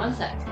one sec.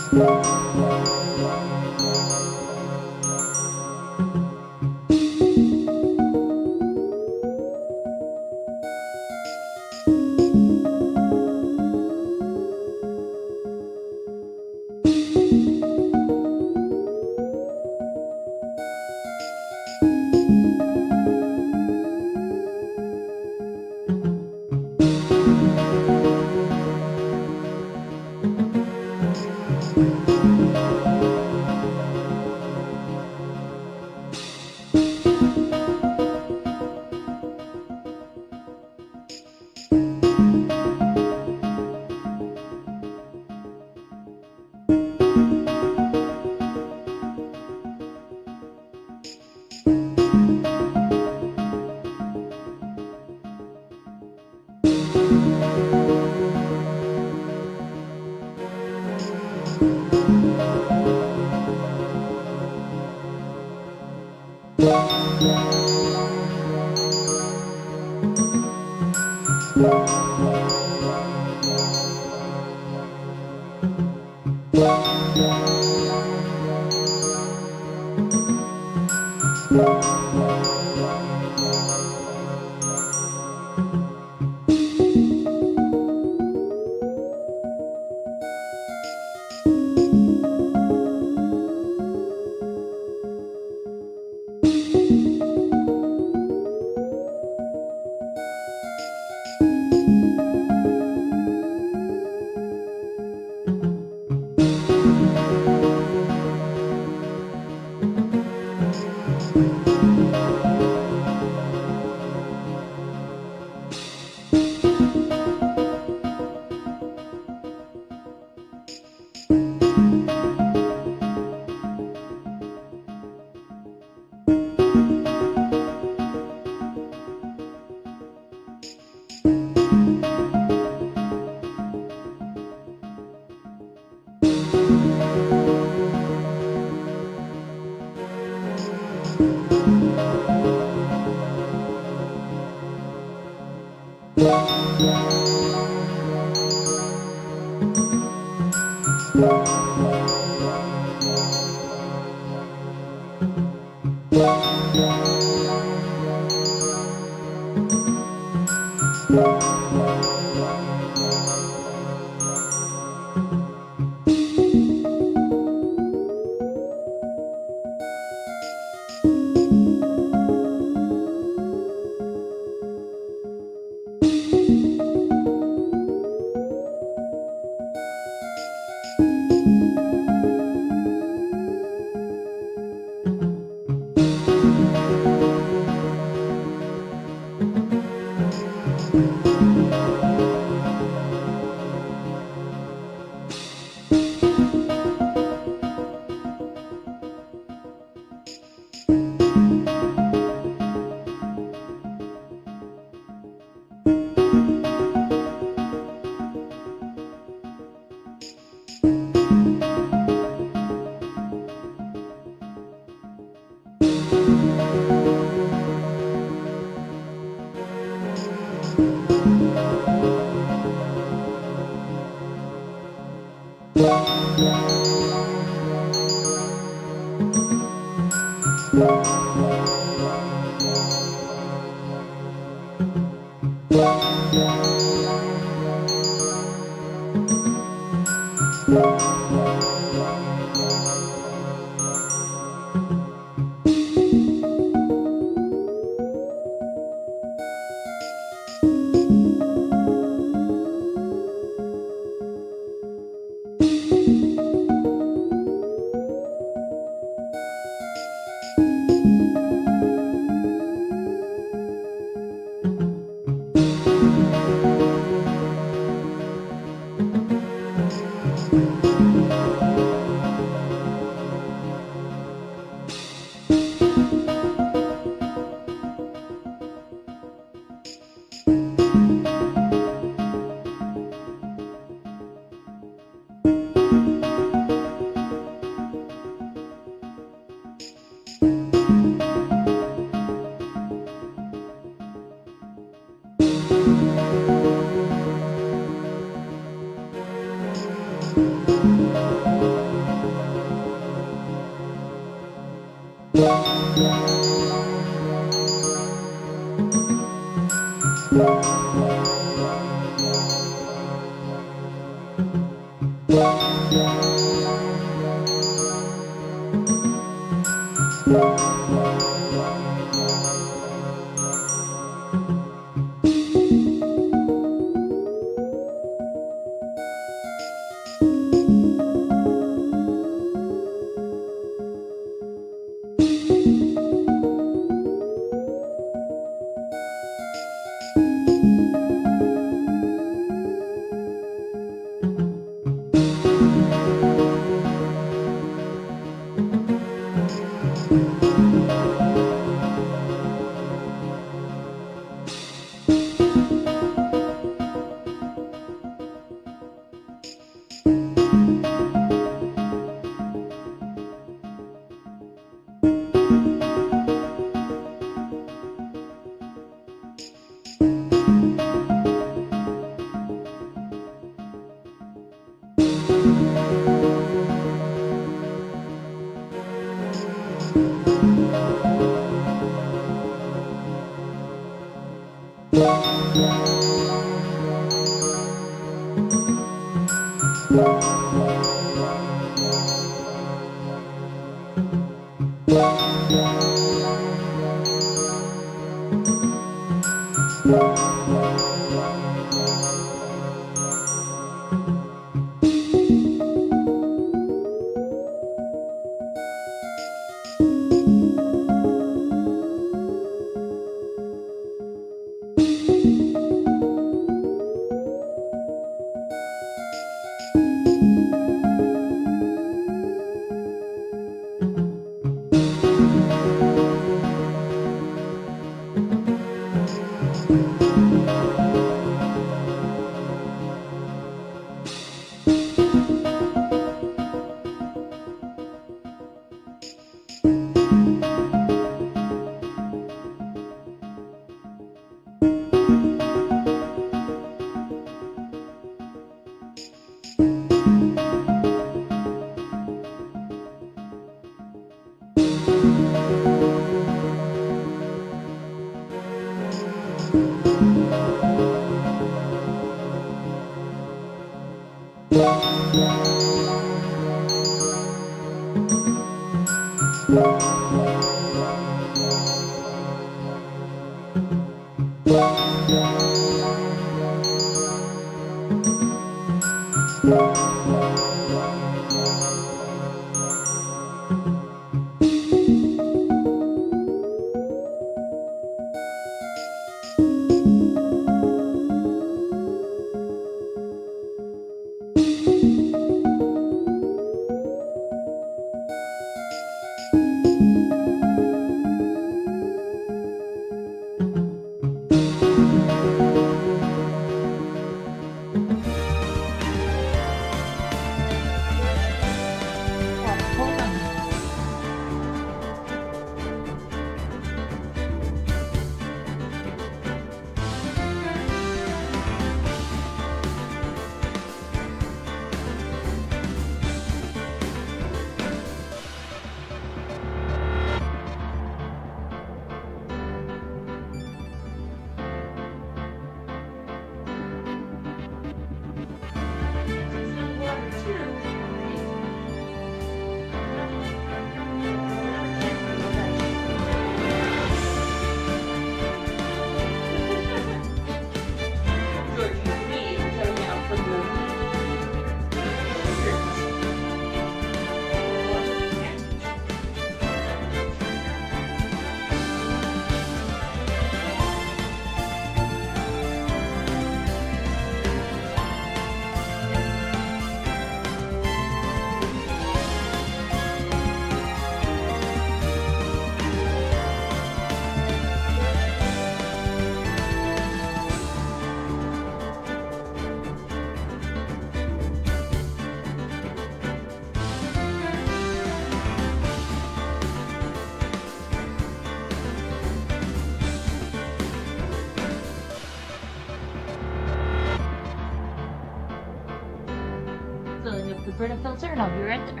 Filling up the Brita filter, and I'll be right there.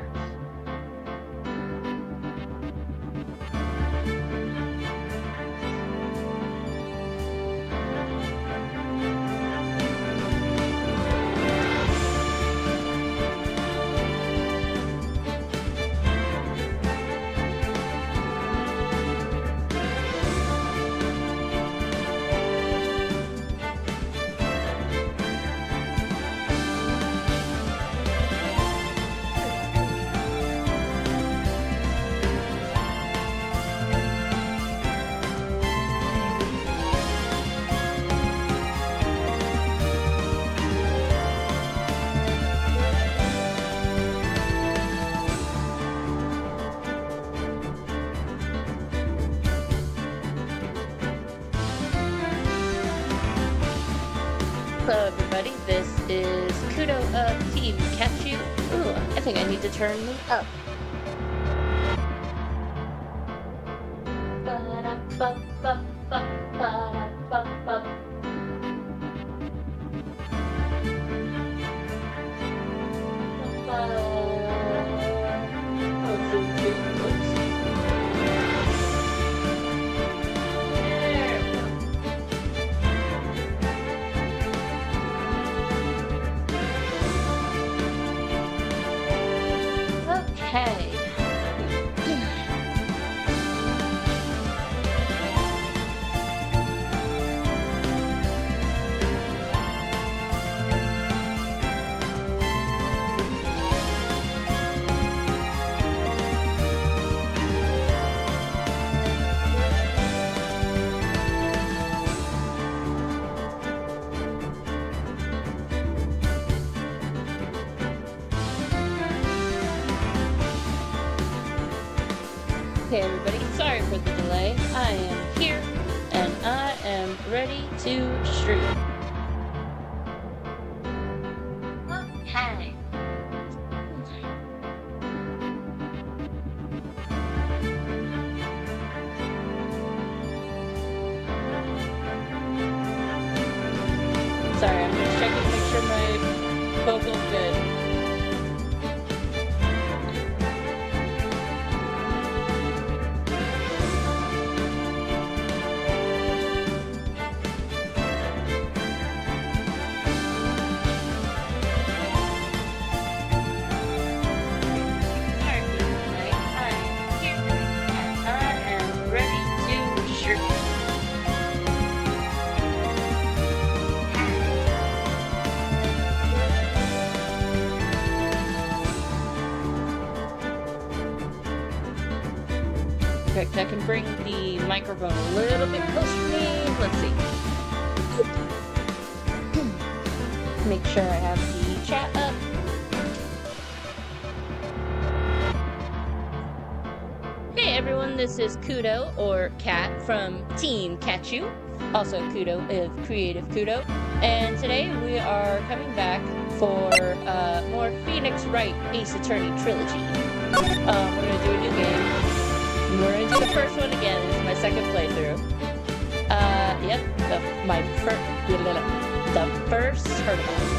Hello everybody, this is Kudo of Team Catch You. Ooh, I think I need to turn me up. Okay. Okay, everybody, sorry for the delay. I am here, and I am ready to stream. Okay. Sorry, I'm just checking to make sure my vocal's good. Perfect. I can bring the microphone a little bit closer to me. Let's see. Make sure I have the chat up. Hey everyone, this is Kudo, or Kat, from Team Catch You. Also Kudo of Creative Kudo. And today we are coming back for more Pheonix Wright Ace Attorney Trilogy. We're going to do a new game. We're going to do the first one again. This is my second playthrough. Yep, the first tournament.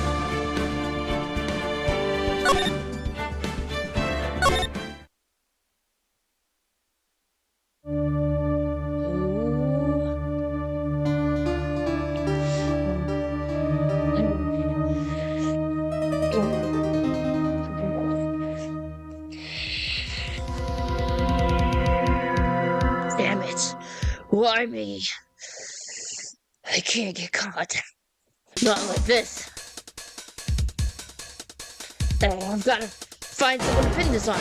Damn it. Why me? I can't get caught. Not like this. I've got to find someone to pin this on.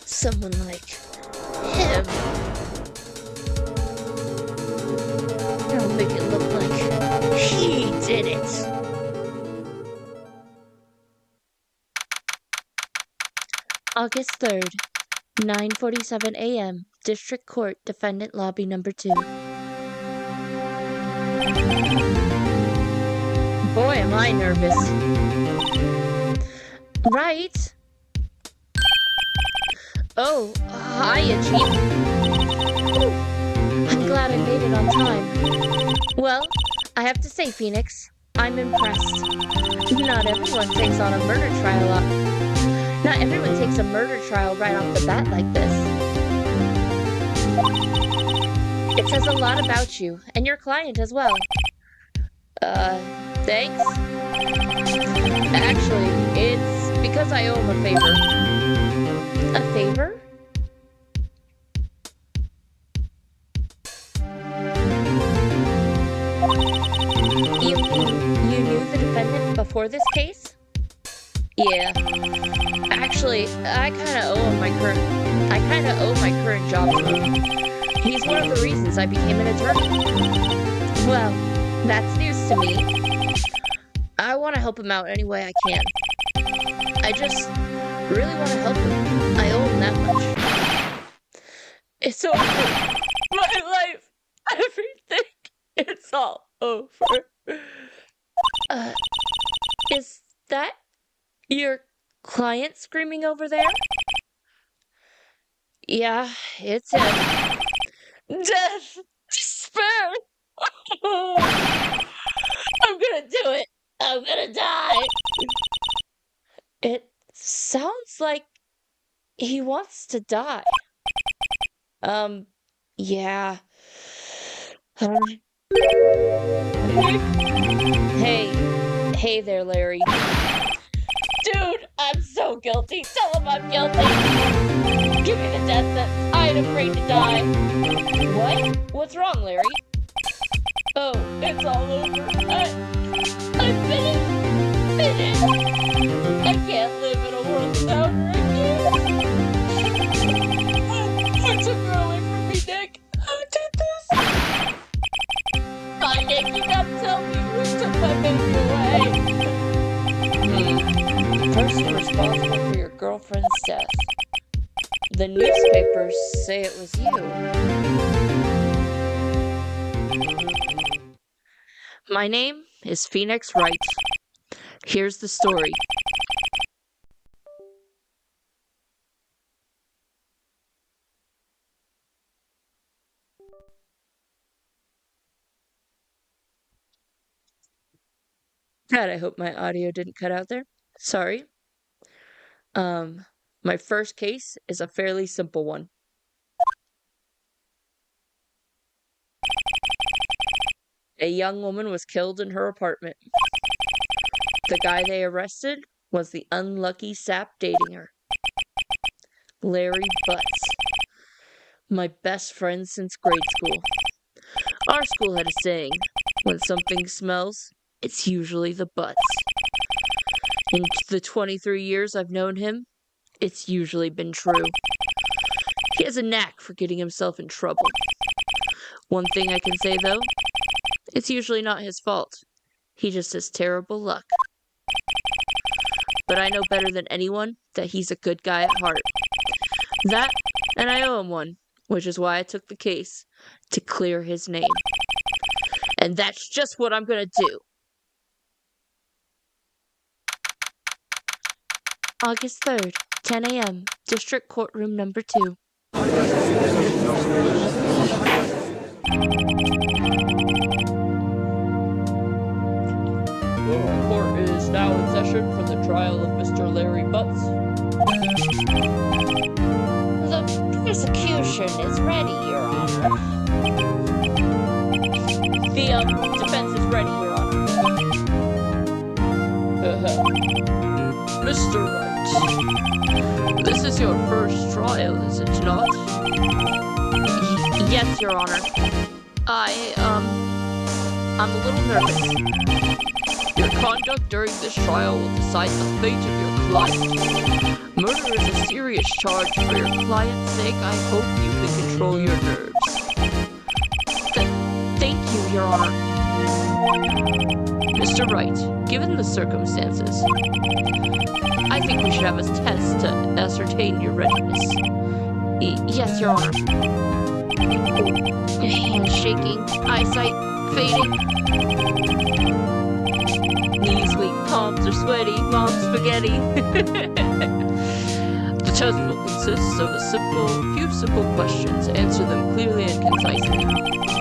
Someone like him. I'll make it look like he did it. August 3rd, 9:47 a.m. District Court, Defendant Lobby Number 2. Boy, am I nervous. Right? Oh, hiya, Chief. Ooh, I'm glad I made it on time. Well, I have to say, Pheonix, I'm impressed. Not everyone takes on a murder trial. Not everyone takes a murder trial right off the bat like this. It says a lot about you, and your client as well. Thanks? Actually, it's because I owe him a favor. A favor? You knew the defendant before this case? Yeah. Actually, I kinda owe my current job to him. He's one of the reasons I became an attorney. Well, that's news to me. I want to help him out any way I can. I just really want to help him. I owe him that much. It's over. My life. Everything. It's all over. Is that your client screaming over there? Yeah, it's him. Death! Despair! I'm gonna do it! I'm gonna die! It sounds like he wants to die. Yeah. Hey there, Larry. Dude, I'm so guilty. Tell him I'm guilty. Give me the death sentence. I ain't afraid to die. What? What's wrong, Larry? Oh, it's all over. I'm finished. Finished. I can't live in a world without her again. You took her away from me, Nick. Who did this? Hi, Nick. You gotta tell me who took my baby away. The person responsible for your girlfriend's death. The newspapers say it was you. My name is Pheonix Wright. Here's the story. God, I hope my audio didn't cut out there. Sorry. My first case is a fairly simple one. A young woman was killed in her apartment. The guy they arrested was the unlucky sap dating her. Larry Butts. My best friend since grade school. Our school had a saying, when something smells, it's usually the butts. In the 23 years I've known him, it's usually been true. He has a knack for getting himself in trouble. One thing I can say, though, it's usually not his fault. He just has terrible luck. But I know better than anyone that he's a good guy at heart. That, and I owe him one, which is why I took the case, to clear his name. And that's just what I'm gonna do. August 3rd, 10 a.m., District Courtroom number 2. The court is now in session for the trial of Mr. Larry Butts. The prosecution is ready, Your Honor. The defense is ready, Your Honor. Mr. Wright, this is your first trial, is it not? Yes, Your Honor. I'm a little nervous. Your conduct during this trial will decide the fate of your client. Murder is a serious charge. For your client's sake, I hope you can control your nerves. Thank you, Your Honor. Mr. Wright, given the circumstances, I think we should have a test to ascertain your readiness. Yes, Your Honor. Hands shaking, eyesight fading. Knees weak, palms are sweaty, mom's spaghetti. The test will consist of a few simple questions. Answer them clearly and concisely.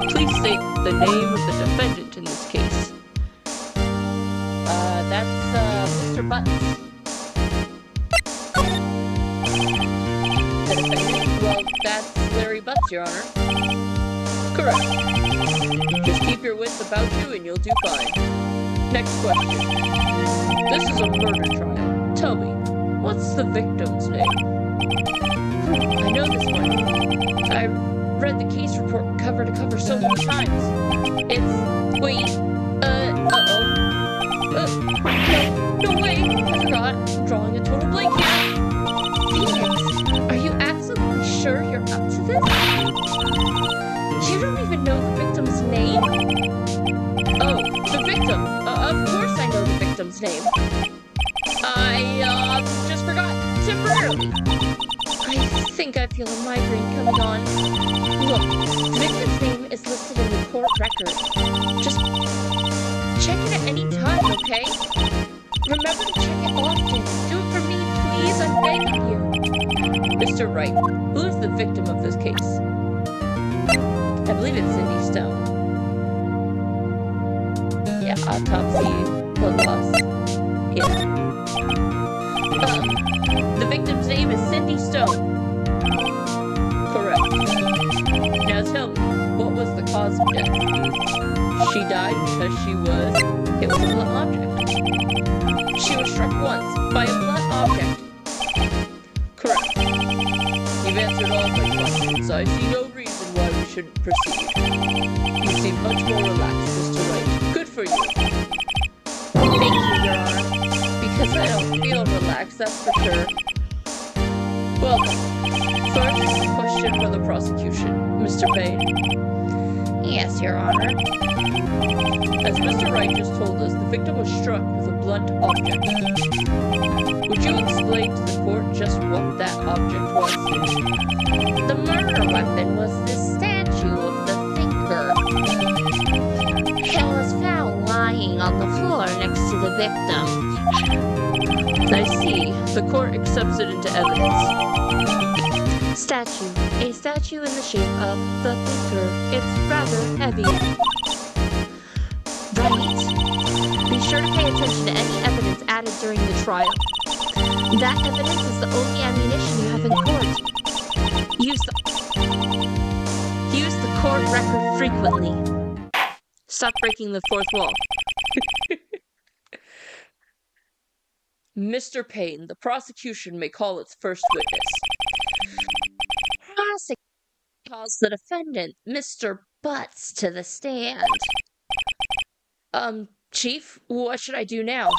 Please state the name of the defendant in this case. That's Mr. Butts. The defendant? Well, that's Larry Butts, Your Honor. Correct. Just keep your wits about you and you'll do fine. Next question. This is a murder trial. Tell me, what's the victim's name? I know this one. I read the case report cover to cover so many times. It's... wait. No way. I forgot. I'm drawing a total blank here. Pheonix, are you absolutely sure you're up to this? You don't even know the victim's name? Oh, the victim. Of course I know the victim's name. I just forgot temporarily. I think I feel a migraine coming on. Look, the victim's name is listed in the court record. Just check it at any time, okay? Remember to check it often. Do it for me, please. I'm begging you. Mr. Wright, who is the victim of this case? I believe it's Cindy Stone. Yeah, autopsy, blood loss. Yeah. The victim's name is Cindy Stone. Correct. Now tell me, what was the cause of death? She died because she was hit with a blunt object. She was struck once by a blunt object. Correct. You've answered all my questions. I see no reason why we shouldn't proceed. You seem much more relaxed, Mr. Wright. Good for you. Thank you, Your Honor. Because I don't feel relaxed, that's for sure. Well, first question for the prosecution. Mr. Payne. Yes, Your Honor. As Mr. Wright just told us, the victim was struck with a blunt object. Would you explain to the court just what that object was? The murder weapon was this statue of the thinker. It was found lying on the floor next to the victim. I see. The court accepts it into evidence. Statue. A statue in the shape of the thinker. It's rather heavy. Right. Be sure to pay attention to any evidence added during the trial. That evidence is the only ammunition you have in court. Use the court record frequently. Stop breaking the fourth wall. Mr. Payne, the prosecution may call its first witness. Prosecution calls the defendant, Mr. Butts, to the stand. Chief, what should I do now?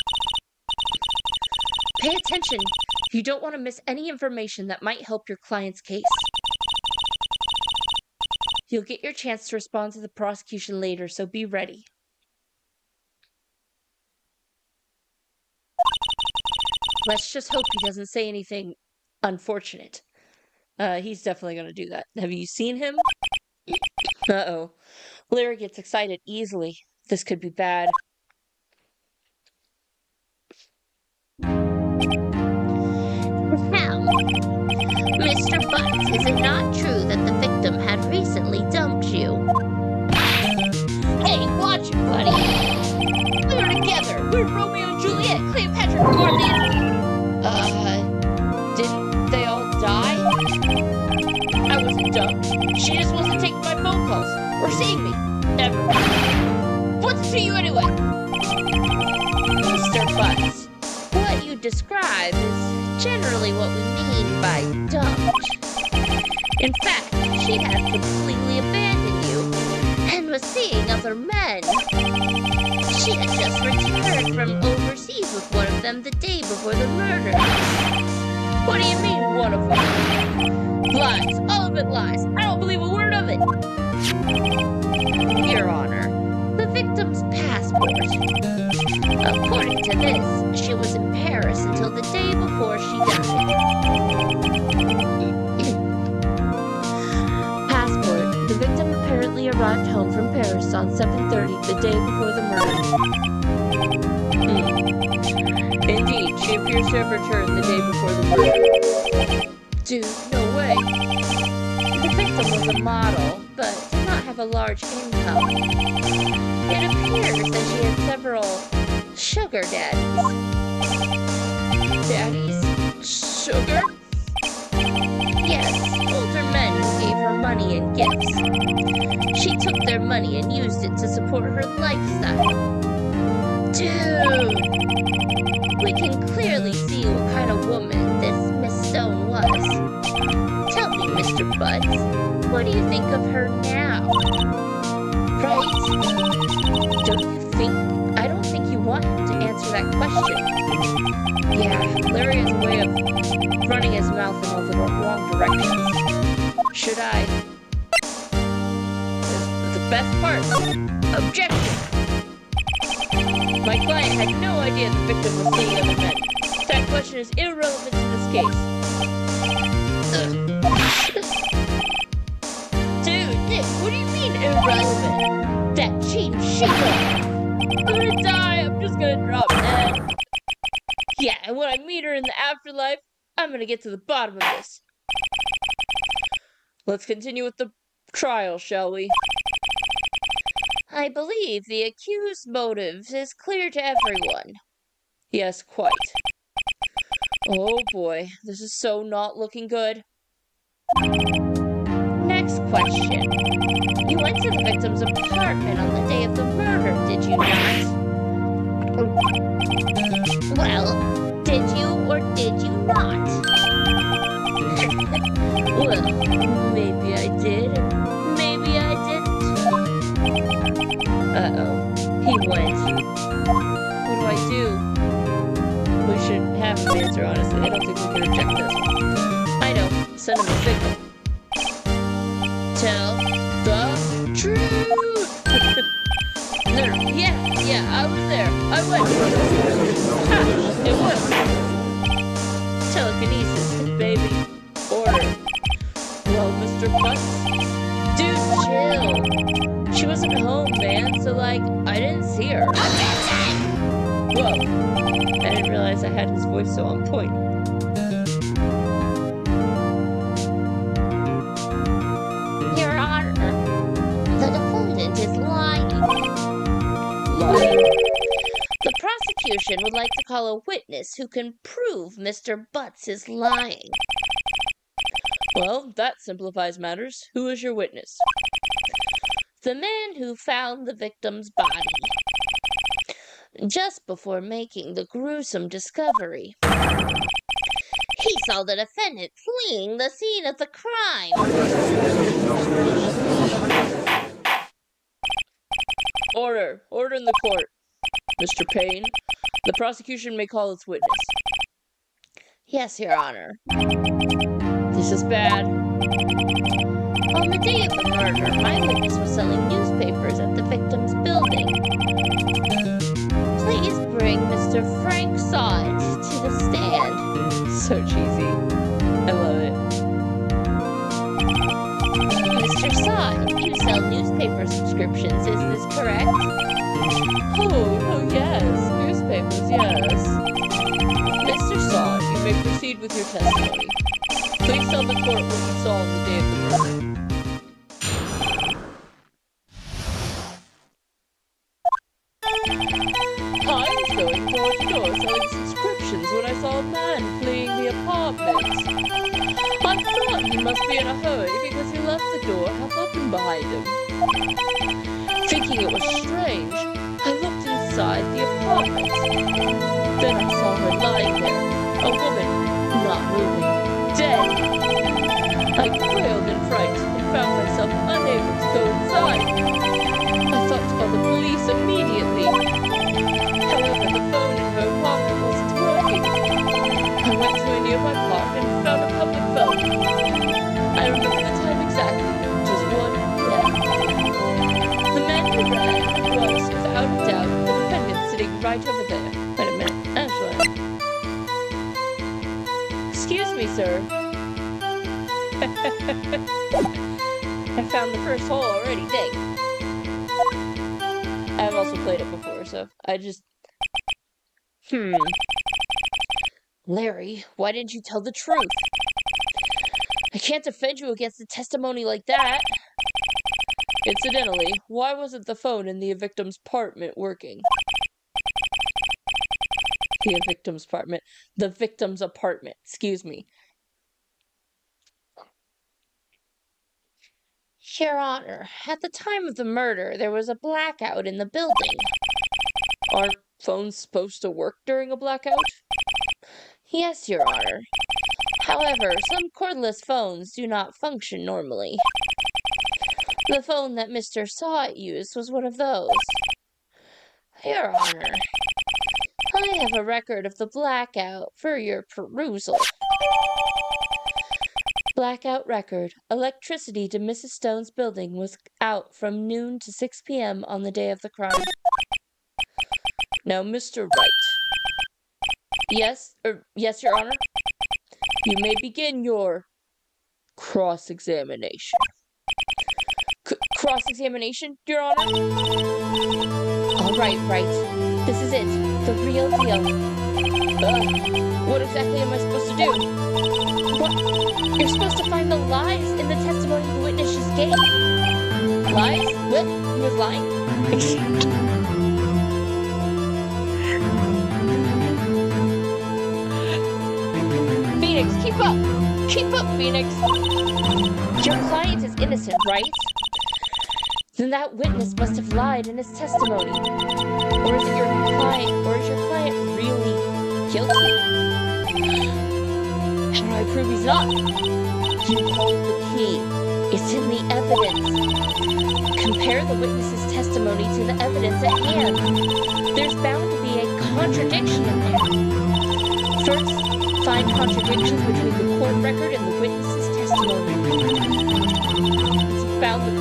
Pay attention. You don't want to miss any information that might help your client's case. You'll get your chance to respond to the prosecution later, so be ready. Let's just hope he doesn't say anything unfortunate. He's definitely gonna do that. Have you seen him? Uh-oh. Larry gets excited easily. This could be bad. Now, Mr. Butts, is it not true that the victim had recently dumped you? Hey, watch it, buddy! We were together! We're Romeo and Juliet, Cleopatra, Mark Antony! Didn't they all die? I wasn't dumped. She just wasn't taking my phone calls, or seeing me. Ever. What's it to you anyway? Mr. Butts, what you describe is generally what we mean by dumped. In fact, she had completely abandoned you and was seeing other men. She had just returned from overseas with one of them the day before the murder. What do you mean, one of them? Lies. All of it lies. I don't believe a word of it. Your Honor, the victim's passport. According to this, she was in Paris until the day before she died. Passport. The victim apparently arrived home from Paris on 7:30, the day before the murder. Indeed, she appears to have returned the day before the murder. Dude, no way. The victim was a model, but did not have a large income. It appears that she had several sugar daddies. Daddies? Sugar? Yes, older men who gave her money and gifts. She took their money and used it to support her lifestyle. Dude! We can clearly see what kind of woman this Miss Stone was. Tell me, Mr. Butts, what do you think of her now? Right? I don't think you want him to answer that question. Yeah, Larry has a way of running his mouth in all the wrong directions. Should I? The best part. Objection! My client had no idea the victim was seeing other men. That question is irrelevant to this case. Dude, Nick, what do you mean irrelevant? That cheap shit. I'm gonna die, I'm just gonna drop dead. Yeah, and when I meet her in the afterlife, I'm gonna get to the bottom of this. Let's continue with the trial, shall we? I believe the accused's motive is clear to everyone. Yes, quite. Oh boy, this is so not looking good. Next question. You went to the victim's apartment on the day of the murder, did you not? Well, did you or did you not? Well, maybe I did, maybe I didn't. Uh-oh, he went. What do I do? We should have him answer, honestly. I don't think we can reject this one. I know, send him a signal. Tell the truth! No, yeah, I was there. I went. Ha! It worked. Telekinesis, baby. Order. Well, Mr. Butts? Dude, chill. She wasn't home, man, so, like, I didn't see her. Whoa. I didn't realize I had his voice so on point. Your Honor, the defendant is lying. Lying? The prosecution would like to call a witness who can prove Mr. Butts is lying. Well, that simplifies matters. Who is your witness? The man who found the victim's body just before making the gruesome discovery. He saw the defendant fleeing the scene of the crime. Order. Order in the court. Mr. Payne, the prosecution may call its witness. Yes, Your Honor. This is bad. On the day of the murder, my witness was selling newspapers at the victim's building. Please bring Mr. Frank Sodge to the stand. So cheesy. I love it. Mr. Sodge, you sell newspaper subscriptions, is this correct? Oh, yes. Newspapers, yes. Mr. Sod, you may proceed with your testimony. Please tell the court what you saw on the day of the murder. I was going door to door selling subscriptions when I saw a man fleeing the apartment. I thought he must be in a hurry because he left the door half open behind him. Thinking it was strange, I looked inside the apartment. Then I saw her lying there, a woman, not moving, dead. I quailed in fright and found myself unable to go inside. I thought to call the police immediately. However, the phone in her pocket wasn't working. I went to a nearby park and found a public phone. I remember the time exactly. It was 1 p.m. The man who ran was, without a doubt, the defendant sitting right over there. Wait a minute, Angela. Excuse me, sir. I found the first hole already, dang. I've also played it before, so I just... Larry, why didn't you tell the truth? I can't defend you against a testimony like that. Incidentally, why wasn't the phone in the victim's apartment working? The victim's apartment. The victim's apartment. Excuse me. Your Honor, at the time of the murder, there was a blackout in the building. Aren't phones supposed to work during a blackout? Yes, Your Honor. However, some cordless phones do not function normally. The phone that Mr. Sott used was one of those. Your Honor, I have a record of the blackout for your perusal. Blackout record. Electricity to Mrs. Stone's building was out from noon to 6 p.m. on the day of the crime. Now, Mr. Wright. Yes, Your Honor. You may begin your cross-examination. Cross-examination, Your Honor? All right, Wright. This is it. The real deal. What exactly am I supposed to do? What? You're supposed to find the lies in the testimony the witness just gave. Lies? What? He was lying? Pheonix, keep up! Keep up, Pheonix! Your client is innocent, right? Then that witness must have lied in his testimony. Or is your client really guilty? How do I prove he's not? You hold the key. It's in the evidence. Compare the witness's testimony to the evidence at hand. There's bound to be a contradiction in there. First, find contradictions between the court record and the witness's testimony. Once you've found the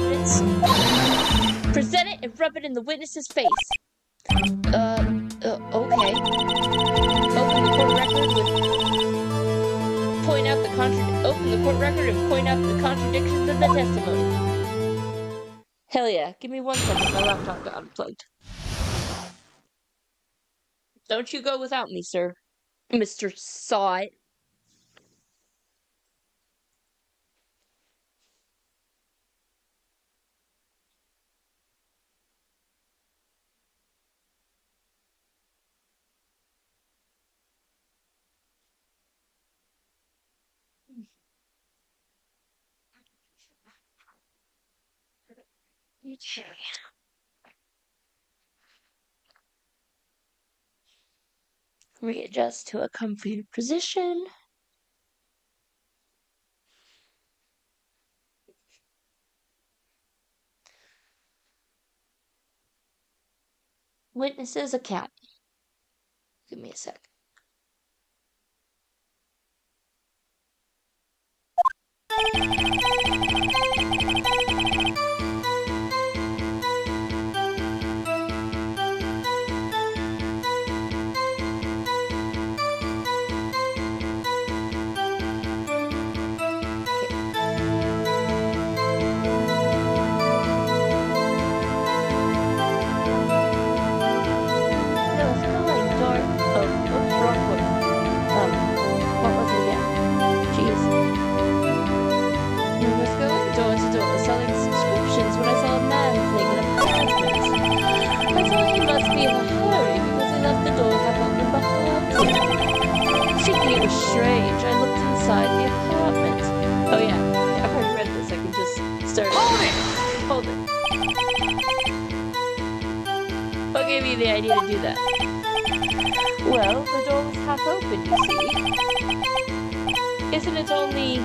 evidence, present it and rub it in the witness's face. Okay. Open the court record and point out the contradictions in the testimony. Hell yeah, give me 1 second, my laptop got unplugged. Don't you go without me, sir. Mr. Sott. Okay. Readjust to a comfy position. Witness's account. Give me a sec. Strange. I looked inside the apartment. Oh yeah, I've already read this. I can just start. Hold it! What gave you the idea to do that? Well, the door was half open, you see. Isn't it only...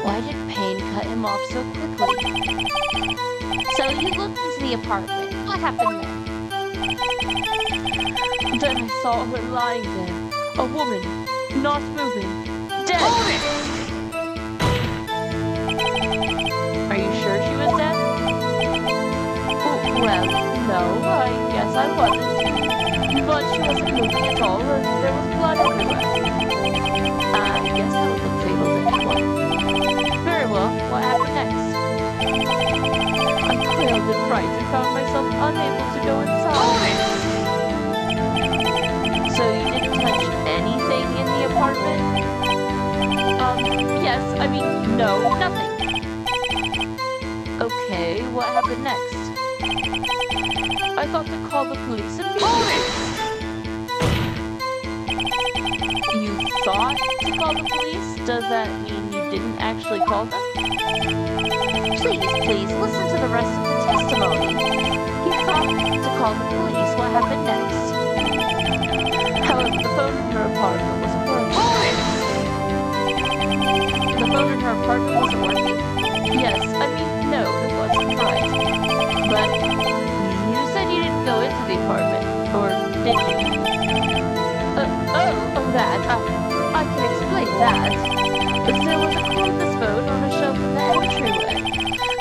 Why did pain cut him off so quickly? So you looked into the apartment. What happened then? Then I saw her lying there. A woman, not moving, dead. Are you sure she was dead? Well, no, I guess I wasn't. But she wasn't moving at all, and there was blood everywhere. I guess that would look fatal to anyone. Very well, what happened next? I quailed in fright and found myself unable to go inside. So you didn't touch anything in the apartment? Yes, I mean, no, nothing. Okay, what happened next? I thought to call the police immediately. You thought to call the police? Does that mean you didn't actually call them? Please, listen to the rest of the testimony. You thought to call the police. What happened next? However, the phone in her apartment wasn't working. The phone in her apartment wasn't working? Yes, I mean, no, it wasn't right. But you said you didn't go into the apartment, or did you? That. I can explain that. There was a cordless phone on a shelf in the entryway.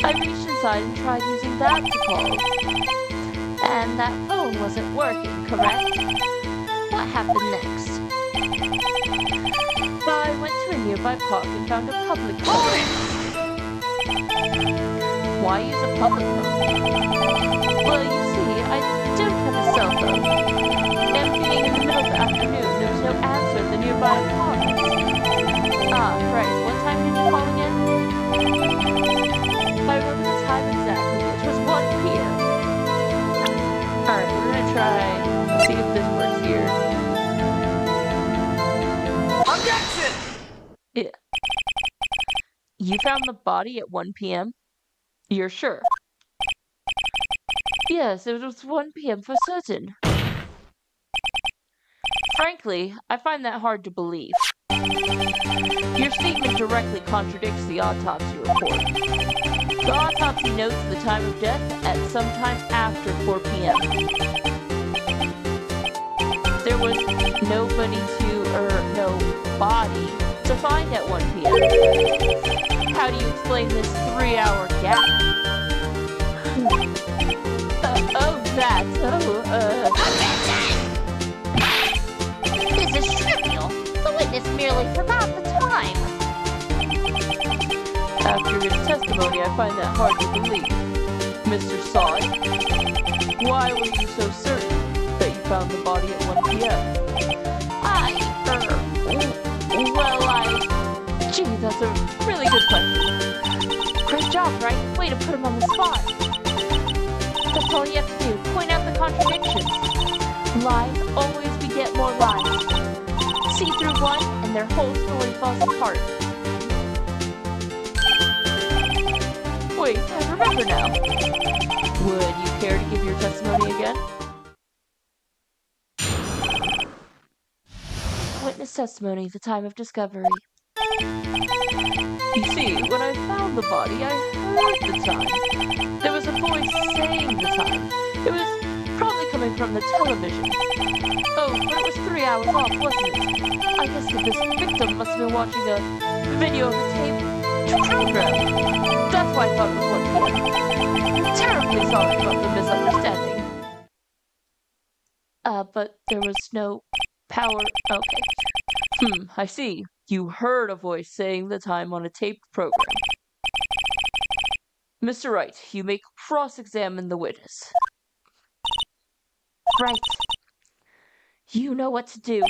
I reached inside and tried using that to call. And that phone wasn't working, correct? What happened next? I went to a nearby park and found a public phone. Why use a public phone? Well, you see, I don't have a cell phone. And being in the middle of the afternoon, there was no answer at the nearby apartments. Right. What time did you call again? I remember the time exactly. It was 1 p.m. Alright, we're gonna try see if this works here. Objection! Yeah. You found the body at 1 p.m.? You're sure? Yes, it was 1 p.m. for certain. Frankly, I find that hard to believe. Your statement directly contradicts the autopsy report. The autopsy notes the time of death at sometime after 4 p.m. There was nobody no body to find at 1 p.m. How do you explain this 3-hour gap? This is trivial. The witness merely forgot the time. After his testimony, I find that hard to believe. Mr. Sod, why were you so certain that you found the body at 1 p.m.? Gee, that's a really good question. Great job, Wright. Way to put him on the spot. That's all you have to do. Point out the contradictions. Lies always beget more lies. See through one and their whole story falls apart. Wait, I remember now. Would you care to give your testimony again? Witness testimony, the time of discovery. You see, when I found the body, I heard the time. There was a voice saying the time. It was probably coming from the television. Oh, but it was 3 hours off, wasn't it? I guess that this victim must have been watching a video of a tape program. That's why I thought it was 1 p.m. Terribly sorry about the misunderstanding. But there was no power. Okay. I see. You heard a voice saying the time on a taped program. Mr. Wright, you may cross-examine the witness. Right. You know what to do.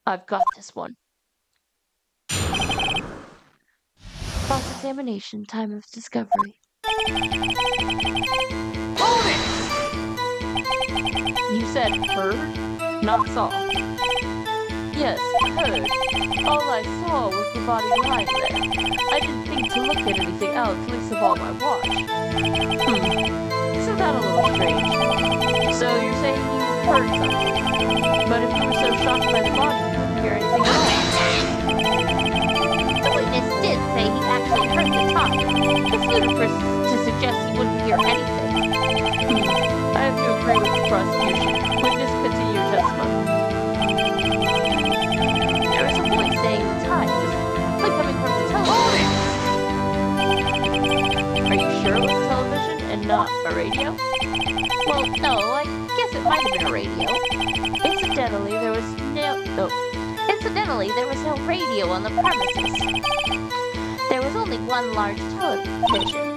I've got this one. Cross-examination, time of discovery. You said heard, not saw. Yes, heard. All I saw was the body lying there. I didn't think to look at anything else, least of all my watch. Isn't that a little strange? So you're saying you heard something, but if you were so shocked by the body, you wouldn't hear anything else. The witness did say he actually heard the talk. It's ludicrous to suggest he wouldn't hear anything. I have to agree with the prosecution. Witness, continue your testimony. There was a voice saying the time, like coming from the television. Are you sure it was television and not a radio? Well, no, I guess it might have been a radio. Incidentally, there was no radio on the premises. There was only one large television.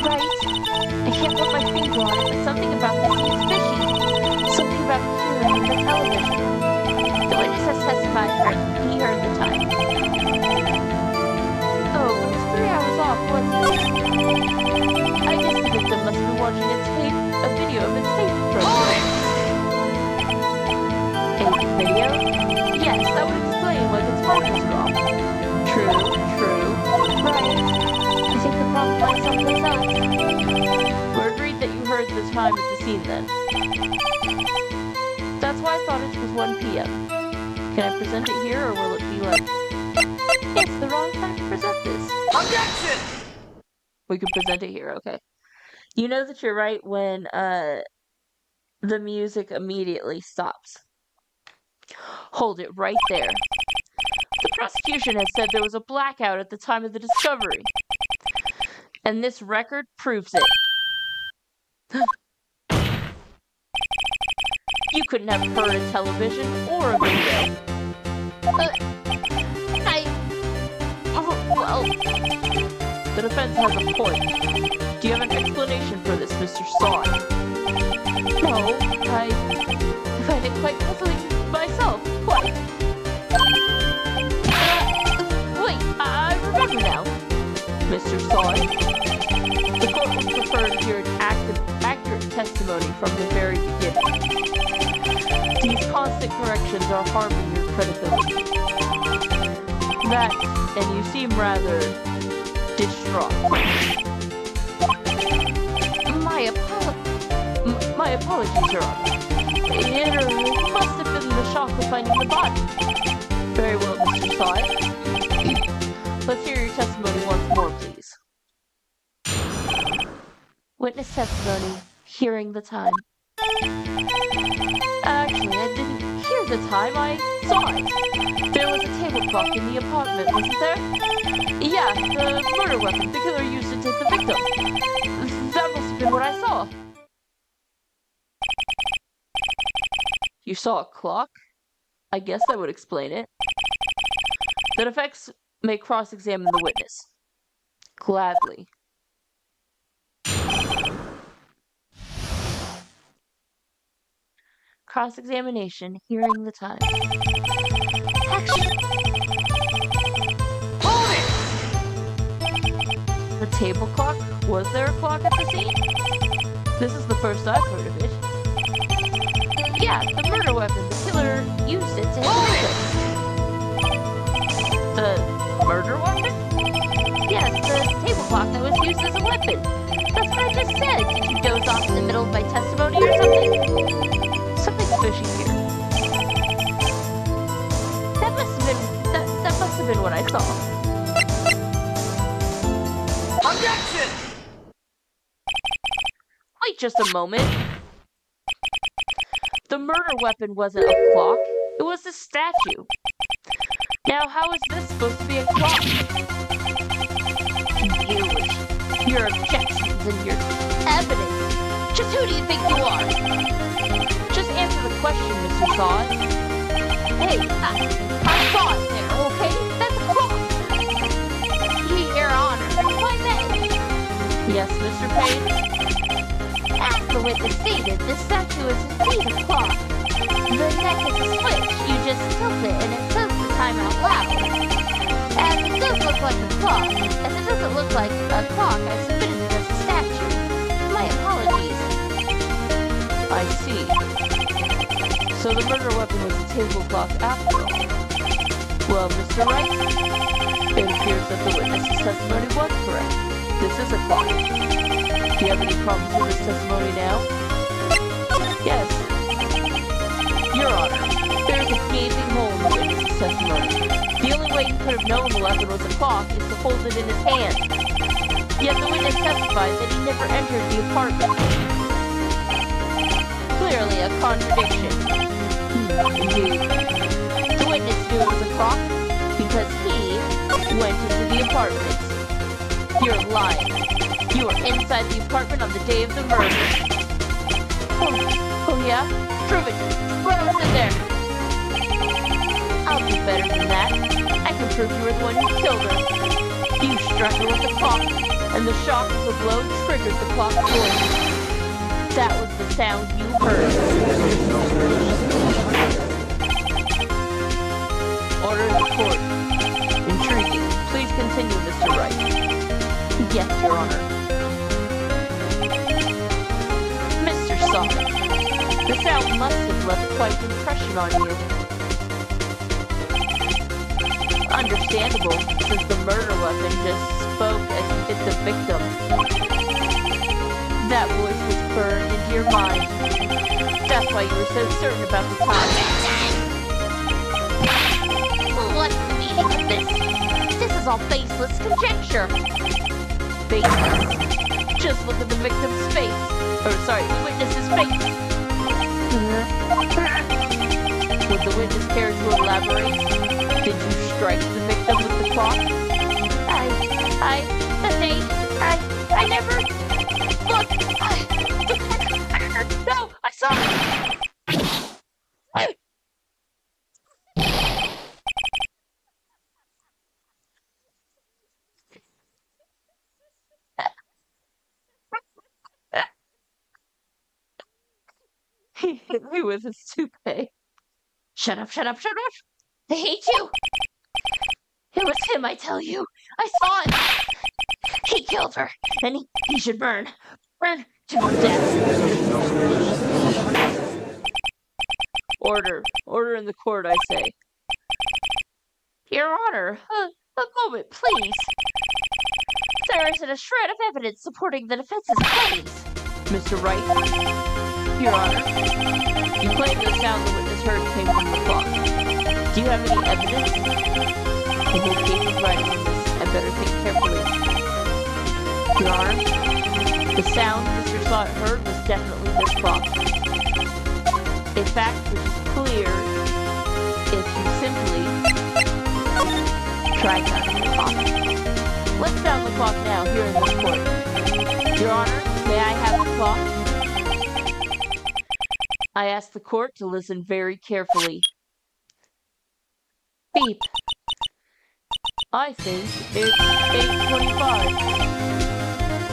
Right? I can't put my finger on it, but something about this seems fishy. Something about hearing the television. The witness has testified he heard the time. Oh, it was 3 hours off, wasn't it? I guess the victim must have been watching a video of a tape program. A video? Yes, that would explain why the time was wrong. True. Right. I think the problem lies someplace else. We're agreed that you heard the time at the scene then. That's why I thought it was 1 p.m. Can I present it here, or will it be like... It's the wrong time to present this. Objection! We can present it here, okay. You know that you're right when the music immediately stops. Hold it right there. The prosecution has said there was a blackout at the time of the discovery. And this record proves it. You couldn't have heard a television or a video. Well... The defense has a point. Do you have an explanation for this, Mr. Sooooo? No, I find it quite puzzling myself, quite. Wait, I remember now. Mr. Sooooo, the court would prefer to hear an accurate testimony from the very beginning. These constant corrections are harming your credibility. That, and you seem rather distraught. My apologies, Your Honor. It must have been the shock of finding the body. Very well, Mr. Sooooo. Let's hear your testimony once more, please. Witness testimony, hearing the time. Actually, I didn't hear the time, I saw it. There was a table clock in the apartment, wasn't there? Yeah, the murder weapon the killer used to take the victim. That must have been what I saw. You saw a clock? I guess that would explain it. The defense may cross-examine the witness. Gladly. Cross-examination, hearing the time. Action! The table clock? Was there a clock at the scene? This is the first I've heard of it. Yeah, the murder weapon. The killer used it to hit the victim. The murder weapon? Yes, the table clock that was used as a weapon. That's what I just said. Did you doze off in the middle of my testimony or something? Something's fishy here. That must have been what I saw. Objection! Wait just a moment. The murder weapon wasn't a clock. It was a statue. Now, how is this supposed to be a clock? You, your objections and your evidence. Just who do you think you are? Just answer the question, Mr. Saw. Hey, I saw it there, okay? That's a clock. Your Honor, why then? Yes, Mr. Payne? As the witness stated, the statue is indeed a clock. The neck is a switch. You just tilt it and it says the time out loud. And it does look like a clock. As it doesn't look like a clock, I submitted it as a statue. My apologies. I see. So the murder weapon was a table clock after all. Well, Mr. Wright, it appears that the witness's testimony was correct. This is a clock. Do you have any problems with his testimony now? Yes. Your Honor, there is a gaping hole in the witness's testimony. The only way he could have known the weapon was a clock is to hold it in his hand. Yet the witness testified that he never entered the apartment. Clearly a contradiction. Indeed. The witness knew it was a clock because he went into the apartment. You're lying. You were inside the apartment on the day of the murder. Oh yeah? Prove it. What was in there? I'll do better than that. I can prove you were the one who killed her. You struck her with the clock, and the shock of the blow triggered the clock's voice. That was the sound you heard. Order in the court. Intriguing. Please continue, Mr. Wright. Yes, Your Honor. Mr. Sonic, the sound must have left quite an impression on you. Understandable, since the murder weapon just spoke as if it's a victim. That voice was burned into your mind. That's why you were so certain about the time. What's the meaning of this? This is all baseless conjecture. Baseless? Just look at the victim's face. The witness's face. Would the witness care to elaborate? Did you strike the victim with the clock? I never... Look! No, I saw it! He hit me with his toupee. Shut up. They hate you. It was him, I tell you. I saw it. He killed her, and he should burn. Burn to death. Order in the court, I say. Your Honor, a moment, please. There isn't a shred of evidence supporting the defense's claims. Mr. Wright, Your Honor, you claim the sound the witness heard came from the clock. Do you have any evidence? The whole case is riding on this. I better think carefully. Your Honor, the sound Mr. Slot heard was definitely this clock. A fact which is clear if you simply try counting the clock. Let's sound the clock now here in this court. Your Honor, may I have the clock? I ask the court to listen very carefully. Beep. I think it's 8:25.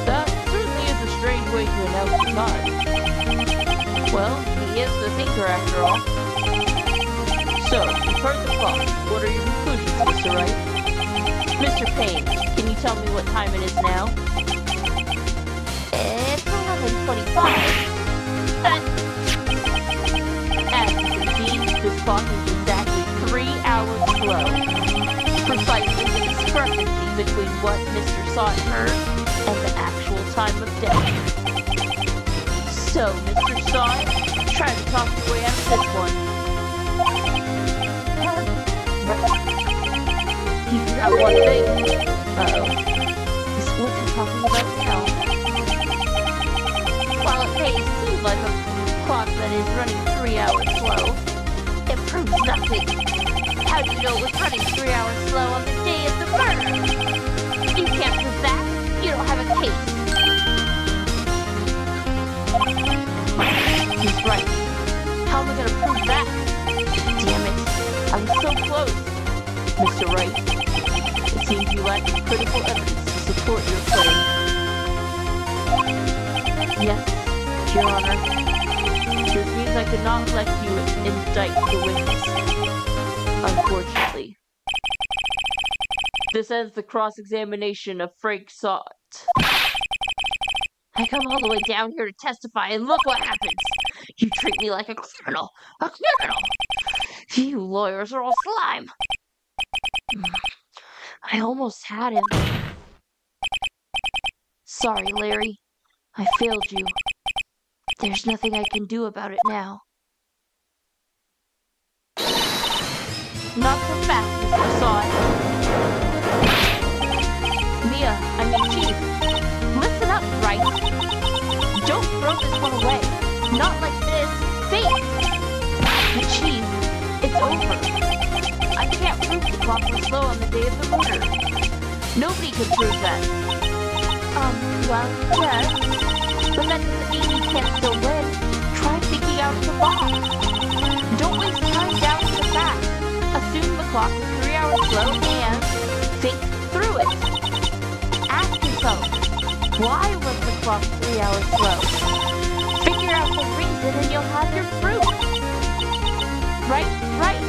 That certainly is a strange way to announce the time. Well, he is the thinker after all. So, you've heard the clock. What are your conclusions, Mr. Wright? Mr. Payne, can you tell me what time it is now? It's 11:25. clock is exactly 3 hours slow. Precisely the discrepancy between what Mr. Sot heard and the actual time of death. So, Mr. Sot, try to talk your way out of this one. He forgot one thing. Uh-oh. What's he talking about now? While it may seem like a clock that is running 3 hours slow, it proves nothing. How do you know it was running 3 hours slow on the day of the murder? You can't prove that. You don't have a case. He's right. How am I gonna prove that? Damn it. I was so close. Mr. Wright, it seems you lack critical evidence to support your claim. Yes, Your Honor. This means I could not let you indict the witness. Unfortunately. This ends the cross-examination of Frank Sot. I come all the way down here to testify, and look what happens! You treat me like a criminal! A criminal! You lawyers are all slime! I almost had him. Sorry, Larry. I failed you. There's nothing I can do about it now. Not so fast, Mr. Sot. Chief. Listen up, Wright. Don't throw this one away. Not like this. Think! Chief, it's over. I can't prove the clock was slow on the day of the murder. Nobody could prove that. Well, yes. But that doesn't mean you can't still win. Try thinking out of the box. Don't waste time doubting the facts. Assume the clock was 3 hours slow and think through it. Ask yourself, why was the clock 3 hours slow? Figure out the reason and you'll have your proof. Right? Right?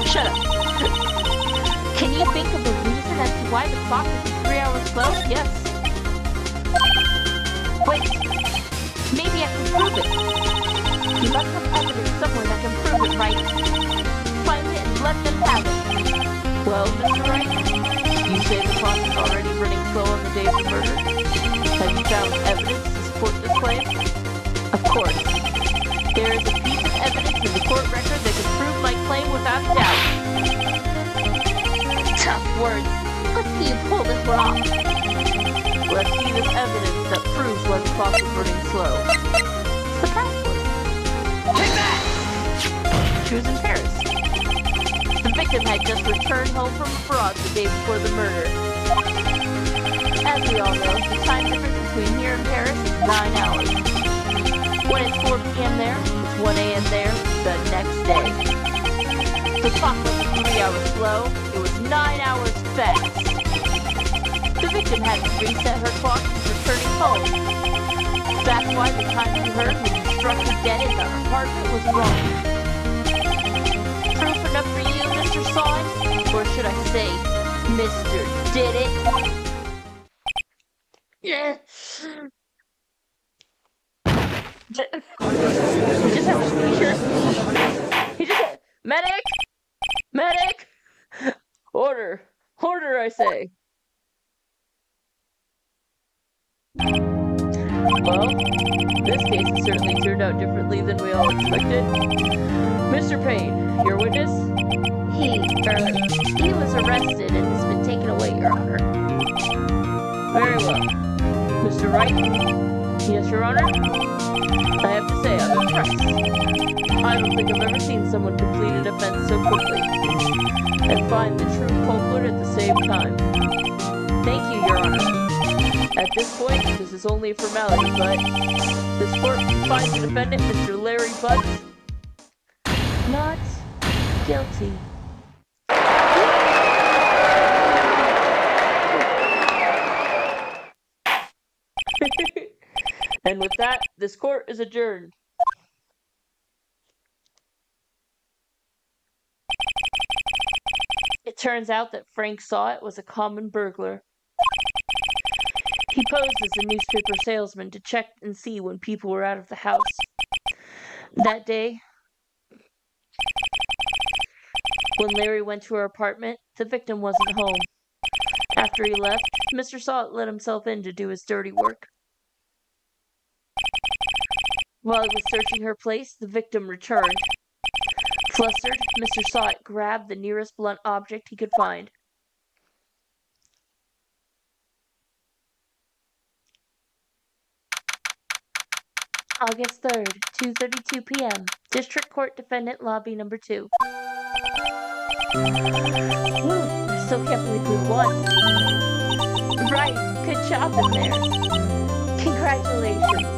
Shut up. Can you think of a reason as to why the clock is 3 hours slow? Yes. Wait. Maybe I can prove it. You must have evidence somewhere that can prove it, Wright. Find it and let them have it. Well, Mr. Wright, you say the clock is already running slow on the day of the murder. Have you found evidence to support this claim? Of course. There is a piece of evidence in the court record that can prove my claim without a doubt. Tough words. Let's see you pull this one off. Let's see this evidence that proves why the clock is running slow. It's the password. Take that! She was in Paris. The victim had just returned home from abroad the day before the murder. As we all know, the time difference between here and Paris is 9 hours. When it's 4 p.m. there, it's 1 a.m. there the next day. The clock wasn't 3 hours slow, it was 9 hours fast. The victim had to reset her clock since returning home. That's why the time you heard when you struck her dead in the apartment was wrong. Proof enough for you, Mr. Sot? Or should I say, Mr. Did It? Yeah. He just had a seizure. He just had... Medic! Order, I say. Well, this case has certainly turned out differently than we all expected. Mr. Payne, your witness? He was arrested and has been taken away, Your Honor. Very well. Mr. Wright? Yes, Your Honor? I have to say, I'm impressed. I don't think I've ever seen someone complete an offense so quickly and find the true culprit at the same time. Thank you, Your Honor. At this point, this is only a formality, but this court finds the defendant, Mr. Larry Butts, not guilty. And with that, this court is adjourned. It turns out that Frank Sot was a common burglar. He posed as a newspaper salesman to check and see when people were out of the house. That day, when Larry went to her apartment, the victim wasn't home. After he left, Mr. Salt let himself in to do his dirty work. While he was searching her place, the victim returned. Flustered, Mr. Salt grabbed the nearest blunt object he could find. August 3rd, 2:32 p.m. District Court Defendant Lobby Number 2. I still can't believe we won. Right, good job in there. Congratulations.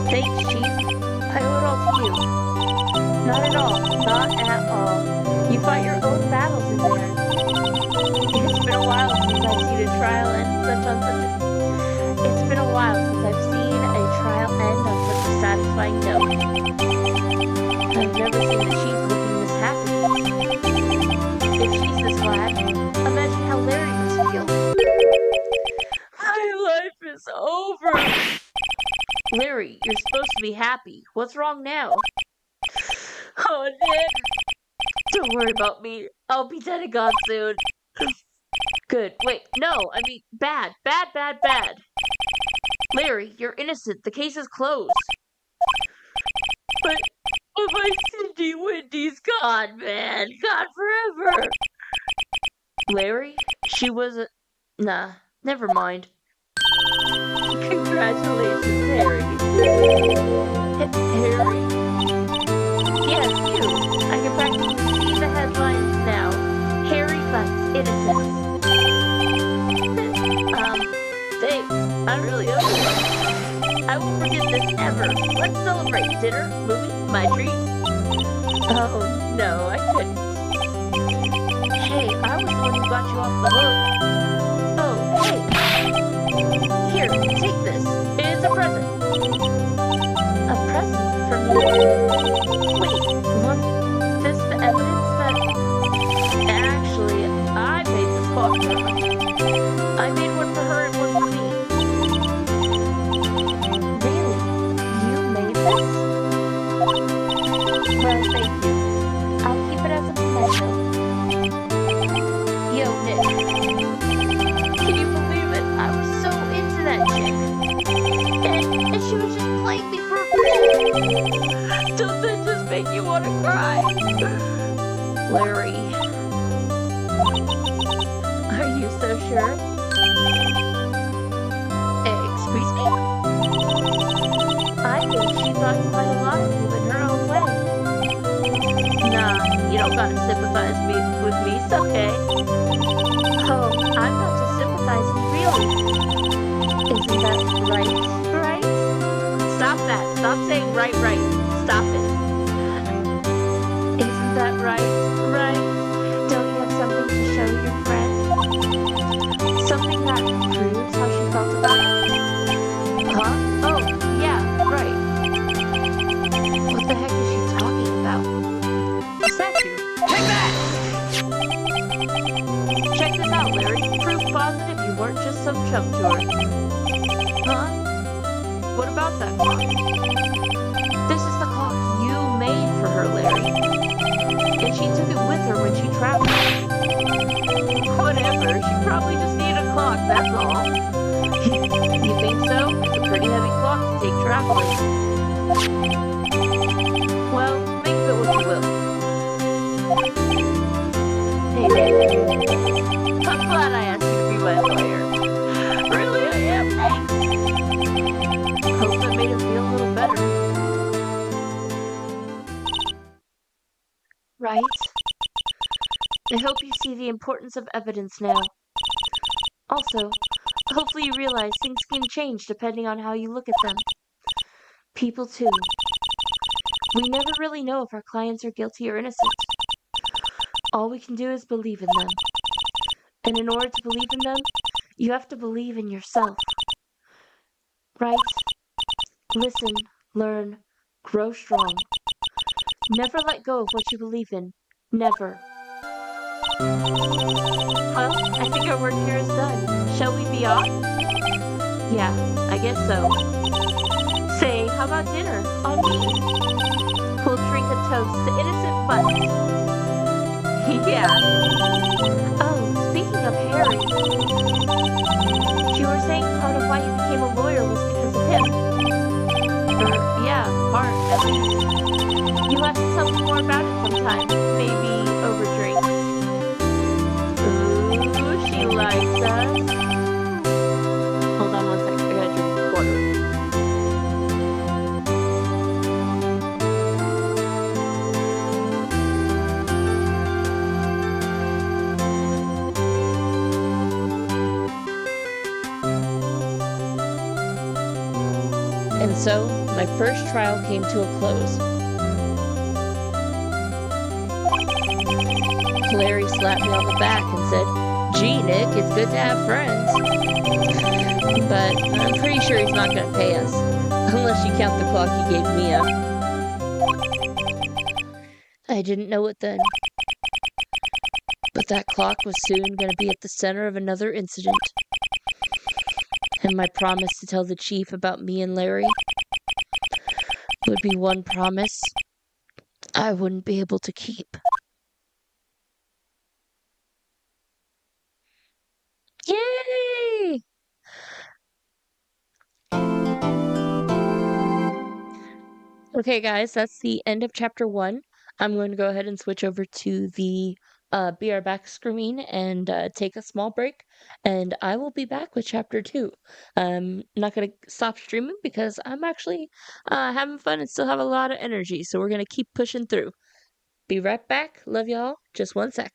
Thanks, Chief. I owe it all to you. Not at all. Not at all. You fought your own battles in there. It's been a while since I've seen a trial end on such a satisfying note. I've never seen the chief looking this happy. If she's this glad, imagine how Larry must feel. My life is over. Larry, you're supposed to be happy. What's wrong now? Oh, Nick. Don't worry about me. I'll be dead and gone soon. Good. Wait, no, I mean bad. Larry, you're innocent. The case is closed. But my Cindy Wendy's gone, man. Gone forever. Larry? She was a... Nah, never mind. Congratulations, Harry. Harry? Yes, you. I can practically see the headlines now. Harry fights innocence. Thanks. I really owe you. I won't forget this ever. Let's celebrate. Dinner, movie, my treat. Oh, no, I couldn't. Hey, I was the one who got you off the hook. Oh, hey. Here, take this. It's a present. A present from you? Wait, wasn't this the evidence that... Actually, I made this clock for her. I made one for her and one for me. Well, thank you. I'll keep it as a memento. Yo, Nick. Can you believe it? I was so into that chick. And she was just playing me for a friend. Don't that just make you want to cry? Larry. Are you so sure? Excuse me? I think she thought quite a lot of you in her own way. Nah, you don't gotta sympathize with me, it's okay. Oh, I'm not just sympathizing, really. Isn't that right? Right? Stop that. Stop saying right. Stop it. Isn't that right? Right? Don't you have something to show your friend? Something that proves how she felt about it? Huh? Oh, yeah, right. What the heck is she talking about? What's that you? Take that! Check this out, Larry. Proof positive you weren't just some chump to her. Huh? What about that clock? This is the clock you made for her, Larry. And she took it with her when she traveled. Whatever, she probably just needed a clock, that's all. You think so? It's a pretty heavy clock to take traveling. Well, think of it what you will. Hey, Nick. I'm glad I asked you to be my lawyer. Really, I am. Thanks. Hope that made him feel a little better. Right? I hope you see the importance of evidence now. Also, hopefully you realize things can change depending on how you look at them. People too. We never really know if our clients are guilty or innocent. All we can do is believe in them. And in order to believe in them, you have to believe in yourself. Right? Listen, learn, grow strong. Never let go of what you believe in. Never. Well, I think our work here is done. Shall we be off? Yeah, I guess so. Say, how about dinner? On me. We'll drink a toast to innocent buns. Yeah. Oh, speaking of Harry, you were saying part of why you became a lawyer was because of him. Yeah, part, at least. You'll have to tell me more about it sometime. Maybe over drinks. Ooh, she likes us. Hold on one sec. I gotta drink water. And so, my first trial came to a close. Larry slapped me on the back and said, "Gee, Nick, it's good to have friends." But I'm pretty sure he's not going to pay us. Unless you count the clock he gave Mia. I didn't know it then. But that clock was soon going to be at the center of another incident. And my promise to tell the chief about me and Larry would be one promise I wouldn't be able to keep. Yay! Okay, guys, that's the end of chapter 1. I'm going to go ahead and switch over to the Be Our Back screen and take a small break, and I will be back with chapter 2. I'm not going to stop streaming because I'm actually having fun and still have a lot of energy, so we're going to keep pushing through. Be right back. Love y'all. Just one sec.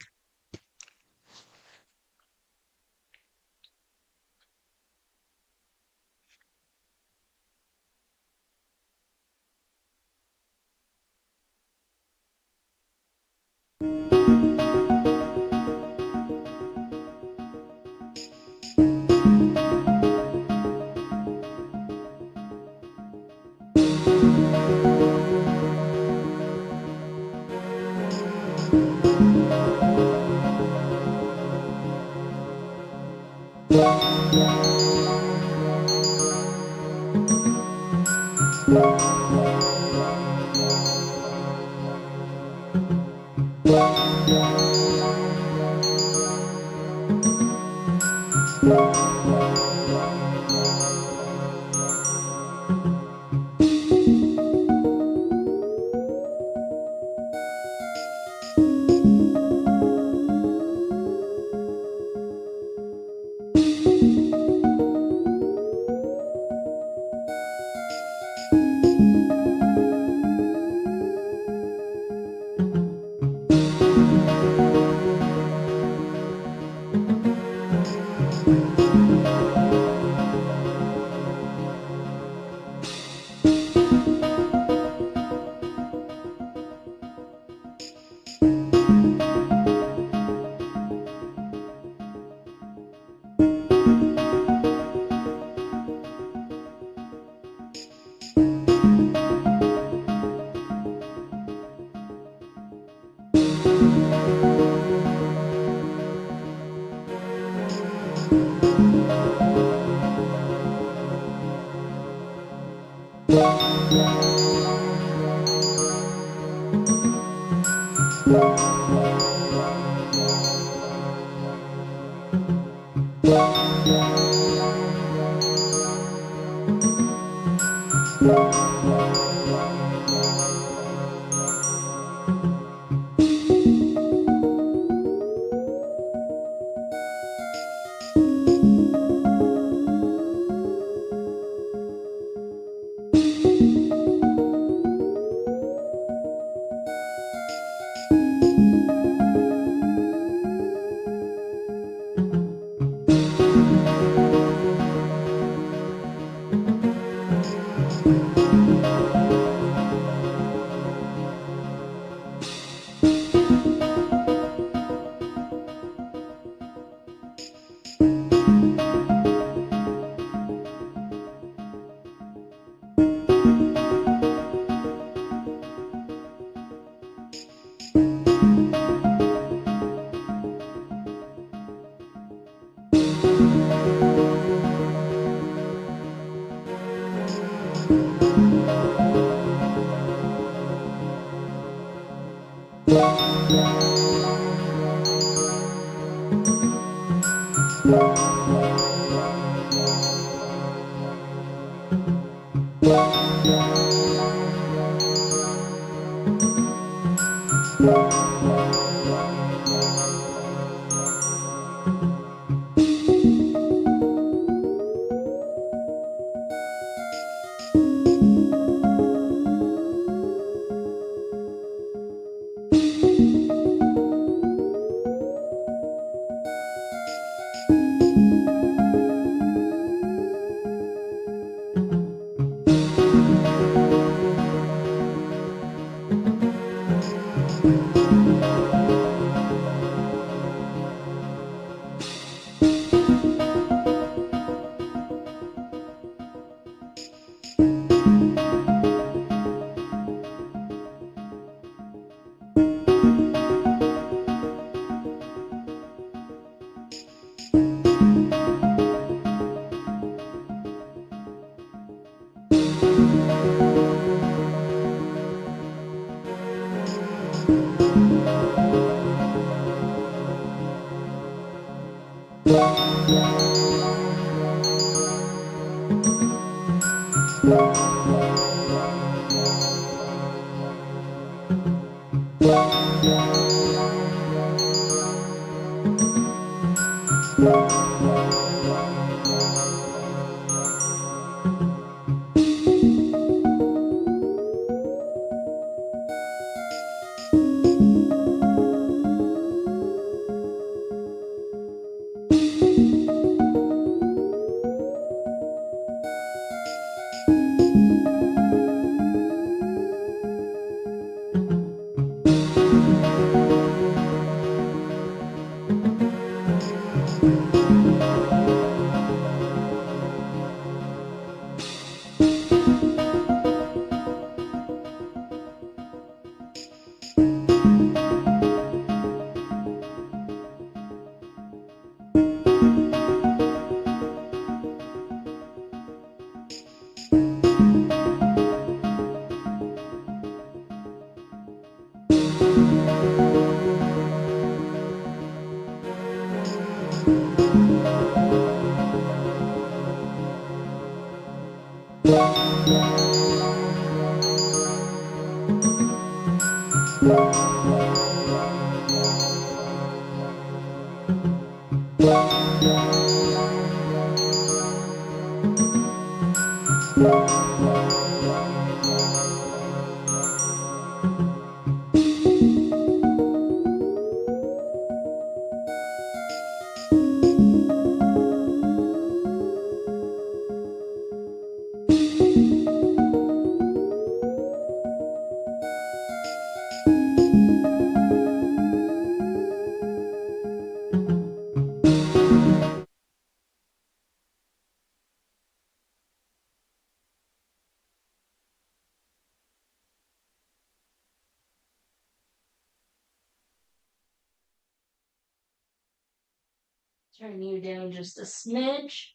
Turn you down just a smidge.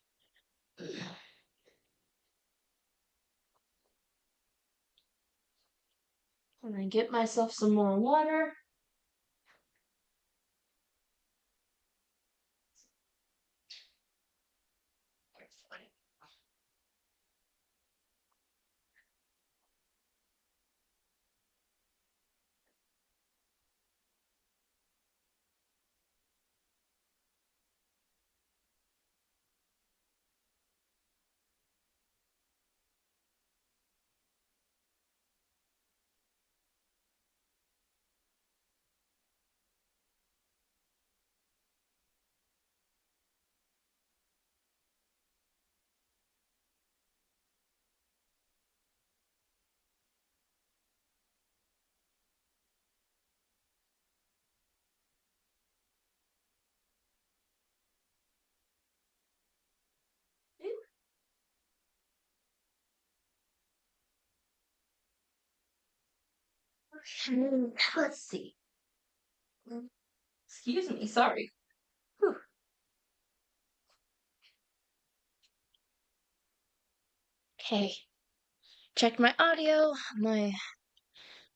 And then get myself some more water. Let's see. Excuse me, sorry. Whew. Okay. Check my audio. My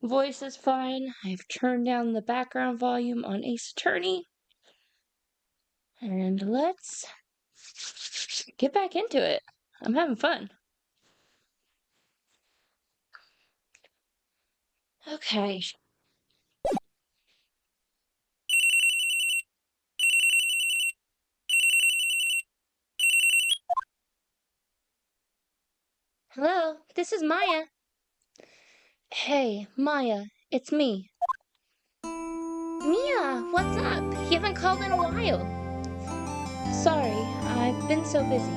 voice is fine. I've turned down the background volume on Ace Attorney. And let's get back into it. I'm having fun. Okay. Hello, this is Maya. Hey, Maya, it's me. Mia, what's up? You haven't called in a while. Sorry, I've been so busy.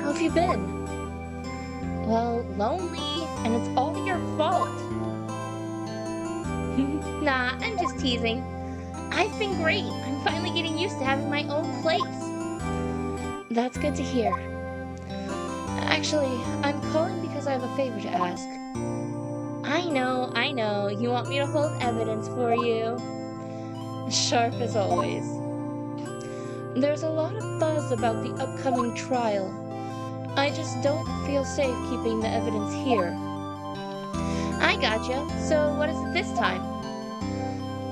How have you been? Well, lonely, and it's all your fault. Nah, I'm just teasing. I've been great. I'm finally getting used to having my own place. That's good to hear. Actually, I'm calling because I have a favor to ask. I know. You want me to hold evidence for you. Sharp as always. There's a lot of buzz about the upcoming trial. I just don't feel safe keeping the evidence here. I gotcha. So what is it this time?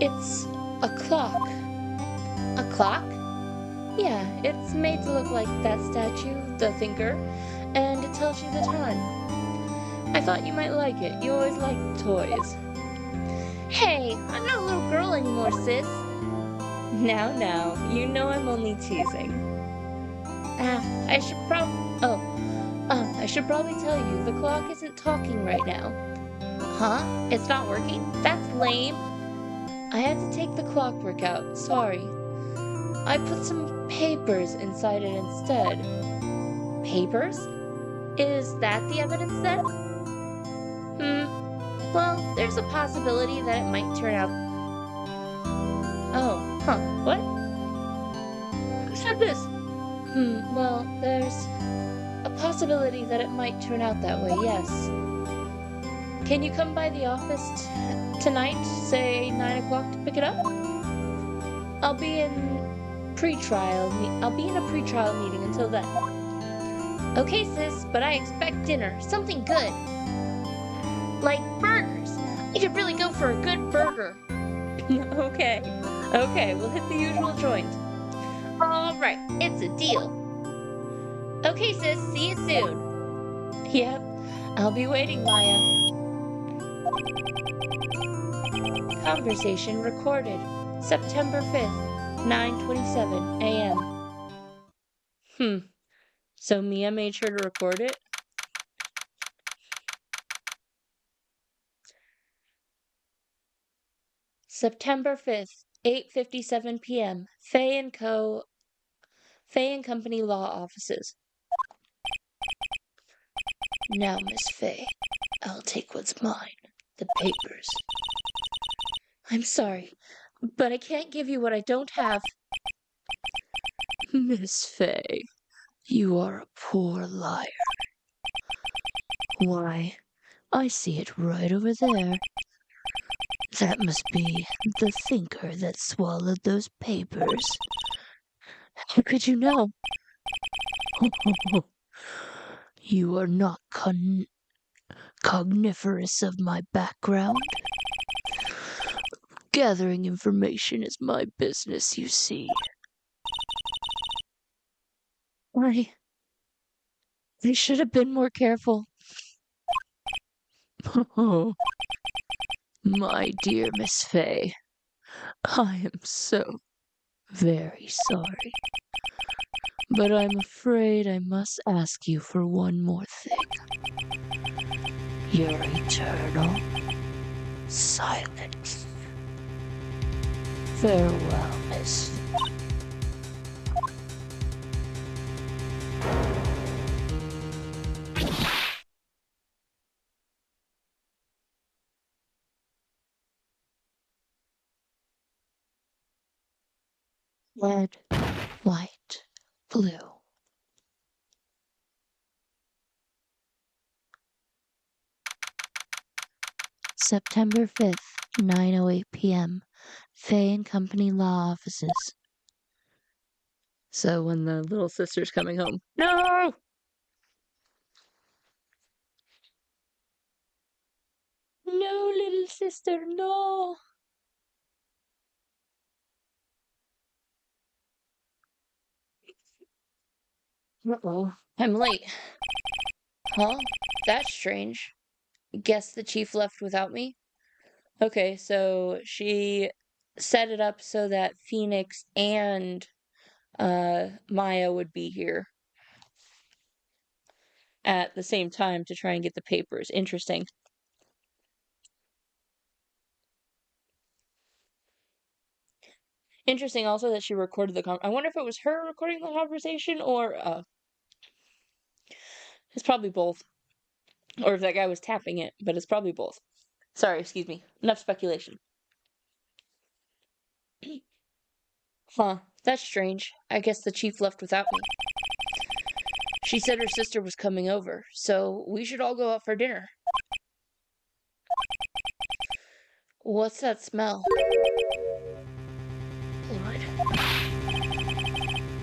It's a clock. A clock? Yeah, it's made to look like that statue, the thinker, and it tells you the time. I thought you might like it. You always liked toys. Hey, I'm not a little girl anymore, sis. Now, you know I'm only teasing. I should I should probably tell you, the clock isn't talking right now. Huh? It's not working? That's lame. I had to take the clockwork out, sorry. I put some papers inside it instead. Papers? Is that the evidence then? Well, there's a possibility that it might turn out... Oh, huh, what? Who said this? Well, there's a possibility that it might turn out that way, yes. Can you come by the office tonight, say 9 o'clock to pick it up? I'll be in a pre-trial meeting until then. Okay, sis, but I expect dinner, something good. Like burgers. You could really go for a good burger. Okay, we'll hit the usual joint. All right, it's a deal. Okay, sis, see you soon. Yep, I'll be waiting, Maya. Conversation recorded, September 5th, 9:27 a.m. So Mia made sure to record it? September 5th, 8:57 p.m. Fay and Company law offices. Now, Miss Fay, I'll take what's mine, the papers. I'm sorry, but I can't give you what I don't have. Miss Fay, you are a poor liar. Why, I see it right over there. That must be the thinker that swallowed those papers. How could you know? You are not cogniferous of my background. Gathering information is my business, you see. I should have been more careful. Oh, my dear Miss Fay, I am so very sorry. But I'm afraid I must ask you for one more thing. Your eternal silence. Farewell, Miss. Red, white, blue. September 5th, 9:08 p.m. Fay and Company law offices. So when the little sister's coming home, no! No, little sister, no! Uh-oh, I'm late. Huh? That's strange. Guess the chief left without me? Okay, so she set it up so that Pheonix and Maya would be here at the same time to try and get the papers. Interesting. Interesting also that she recorded the I wonder if it was her recording the conversation or it's probably both. Or if that guy was tapping it, but it's probably both. Sorry, excuse me. Enough speculation. Huh, that's strange. I guess the chief left without me. She said her sister was coming over, so we should all go out for dinner. What's that smell? Blood.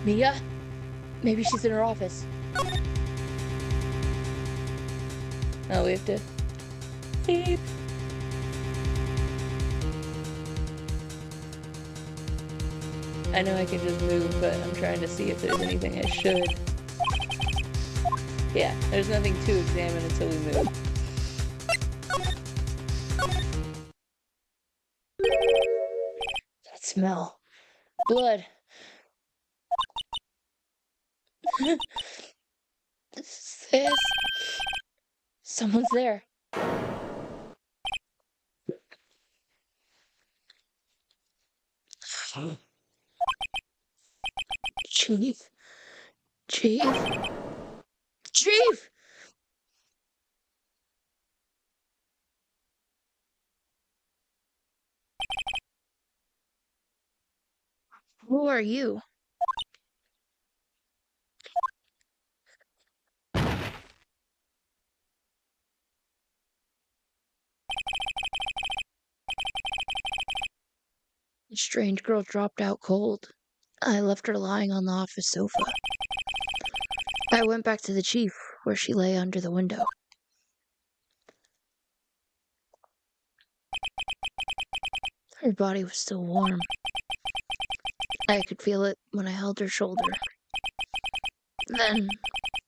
Mia? Maybe she's in her office. Oh, we have to... Beep. I know I can just move, but I'm trying to see if there's anything I should. Yeah, there's nothing to examine until we move. That smell. Blood. This... Someone's there. Chief? Chief? Chief! Who are you? The strange girl dropped out cold. I left her lying on the office sofa. I went back to the chief, where she lay under the window. Her body was still warm. I could feel it when I held her shoulder. Then,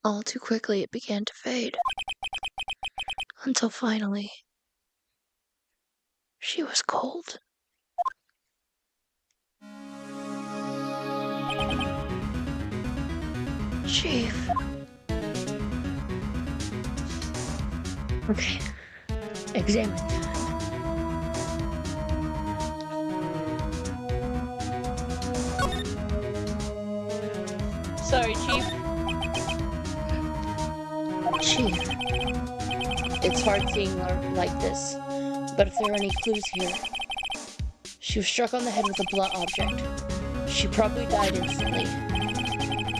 all too quickly, it began to fade. Until finally, she was cold. Chief. Okay. Examine time. Sorry, Chief. Chief. It's hard seeing her like this, but if there are any clues here... She was struck on the head with a blunt object. She probably died instantly.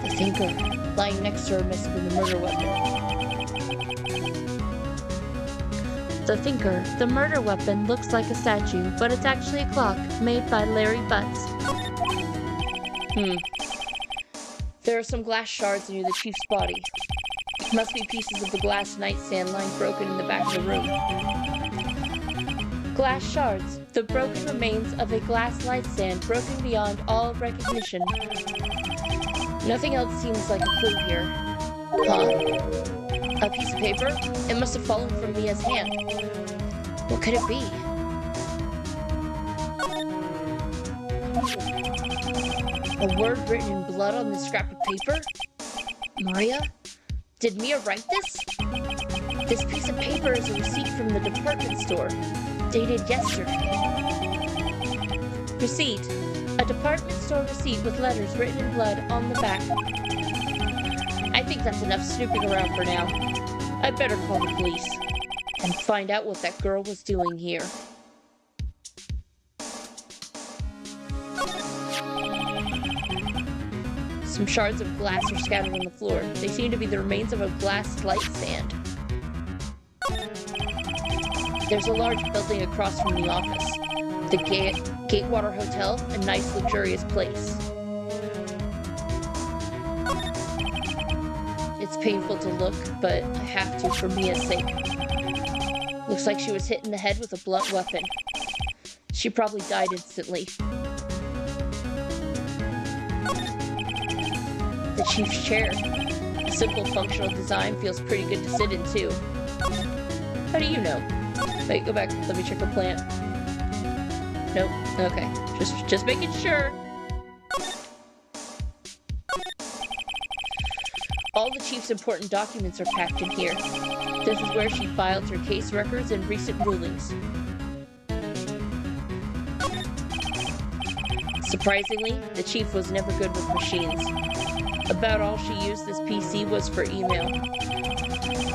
The thinker, lying next to her, must have been the murder weapon. The thinker, the murder weapon, looks like a statue, but it's actually a clock made by Larry Butts. There are some glass shards near the chief's body. Must be pieces of the glass nightstand lying broken in the back of the room. Glass shards, the broken remains of a glass nightstand broken beyond all recognition. Nothing else seems like a clue here. Huh? A piece of paper? It must have fallen from Mia's hand. What could it be? A word written in blood on this scrap of paper? Maria? Did Mia write this? This piece of paper is a receipt from the department store, dated yesterday. Receipt. A department store receipt with letters written in blood on the back. I think that's enough snooping around for now. I'd better call the police and find out what that girl was doing here. Some shards of glass are scattered on the floor. They seem to be the remains of a glass light stand. There's a large building across from the office. The Gatewater Hotel, a nice, luxurious place. It's painful to look, but I have to for Mia's sake. Looks like she was hit in the head with a blunt weapon. She probably died instantly. The chief's chair. A simple functional design feels pretty good to sit in too. How do you know? Wait, go back. Let me check her plant. Nope. Okay. Just making sure. All the chief's important documents are packed in here. This is where she filed her case records and recent rulings. Surprisingly, the chief was never good with machines. About all she used this PC was for email.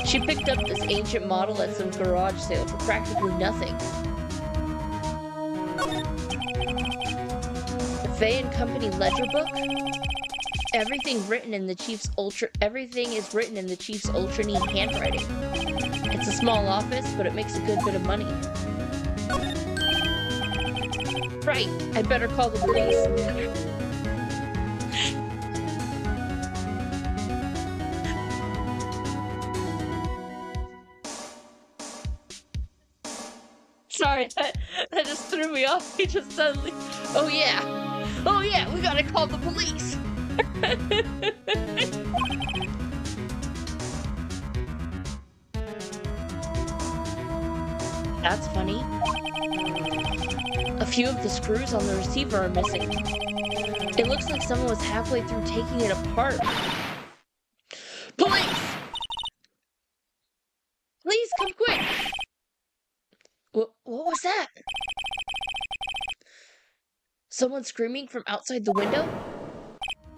She picked up this ancient model at some garage sale for practically nothing. The Fay and Company ledger book? Everything is written in the chief's ultra neat handwriting. It's a small office, but it makes a good bit of money. Right, I'd better call the police. Sorry, that just threw me off. He just suddenly, oh yeah, we gotta call the police. That's funny. A few of the screws on the receiver are missing. It looks like someone was halfway through taking it apart. Police! Please come quick! What was that? Someone screaming from outside the window?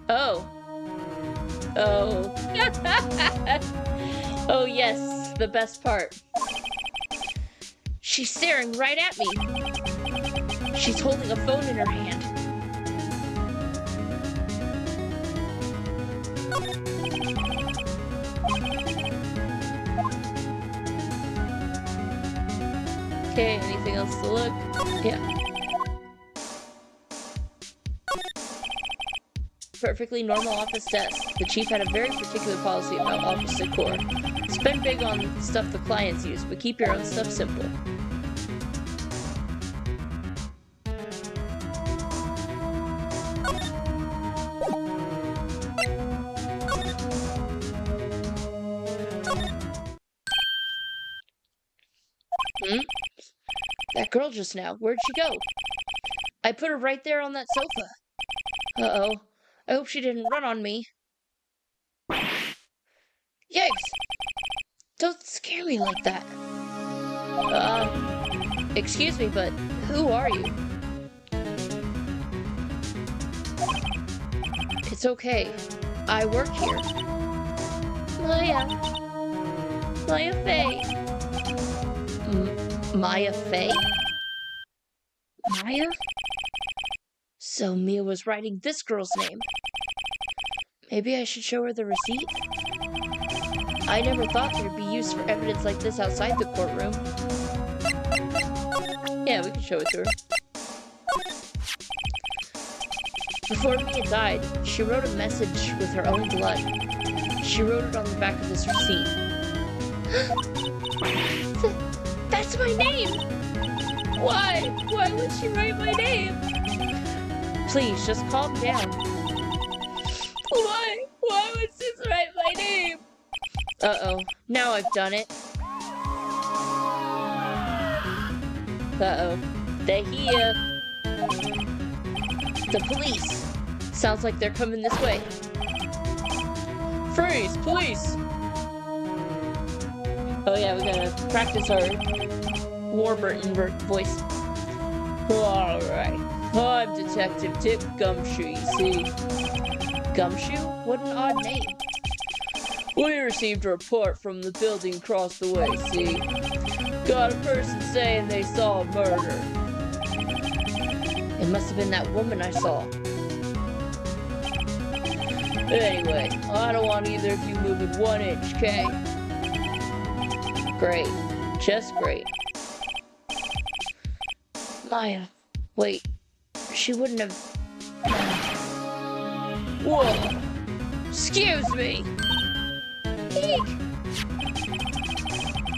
Oh. Oh. Oh yes, the best part. She's staring right at me. She's holding a phone in her hand. Okay, anything else to look? Yeah. Perfectly normal office desk. The chief had a very particular policy about office decor. Spend big on stuff the clients use, but keep your own stuff simple. That girl just now, where'd she go? I put her right there on that sofa. Uh-oh. I hope she didn't run on me. Yikes! Don't scare me like that. Excuse me, but who are you? It's okay. I work here. Maya Fey. Maya Fey? Maya? So Mia was writing this girl's name. Maybe I should show her the receipt? I never thought there'd be use for evidence like this outside the courtroom. Yeah, we can show it to her. Before Mia died, she wrote a message with her own blood. She wrote it on the back of this receipt. That's my name! Why? Why would she write my name? Please, just calm down. Why? Why would sis write my name? Uh-oh. Now I've done it. Uh-oh. They're here. The police. Sounds like they're coming this way. Freeze! Police! Oh yeah, we gotta practice our Warburton voice. Alright. I'm Detective Tip Gumshoe, you see. Gumshoe? What an odd name. We received a report from the building across the way, see. Got a person saying they saw a murder. It must have been that woman I saw. Anyway, I don't want either of you moving 1 inch, okay? Great. Just great. Maya. Wait. She wouldn't have... Whoa! Excuse me! Eek!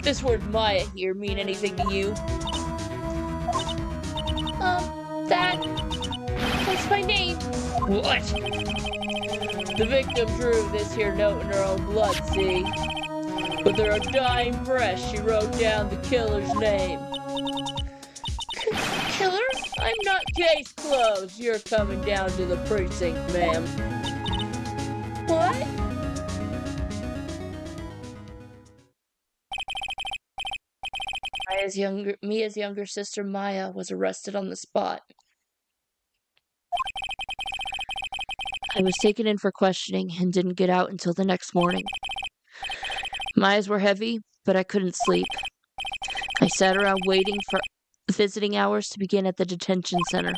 This word Maya here mean anything to you? That's my name. What? The victim drew this here note in her own blood, see? With her dying breath, she wrote down the killer's name. Killer? I'm not case closed. You're coming down to the precinct, ma'am. What? Mia's younger sister Maya was arrested on the spot. I was taken in for questioning and didn't get out until the next morning. My eyes were heavy, but I couldn't sleep. I sat around waiting for visiting hours to begin at the detention center.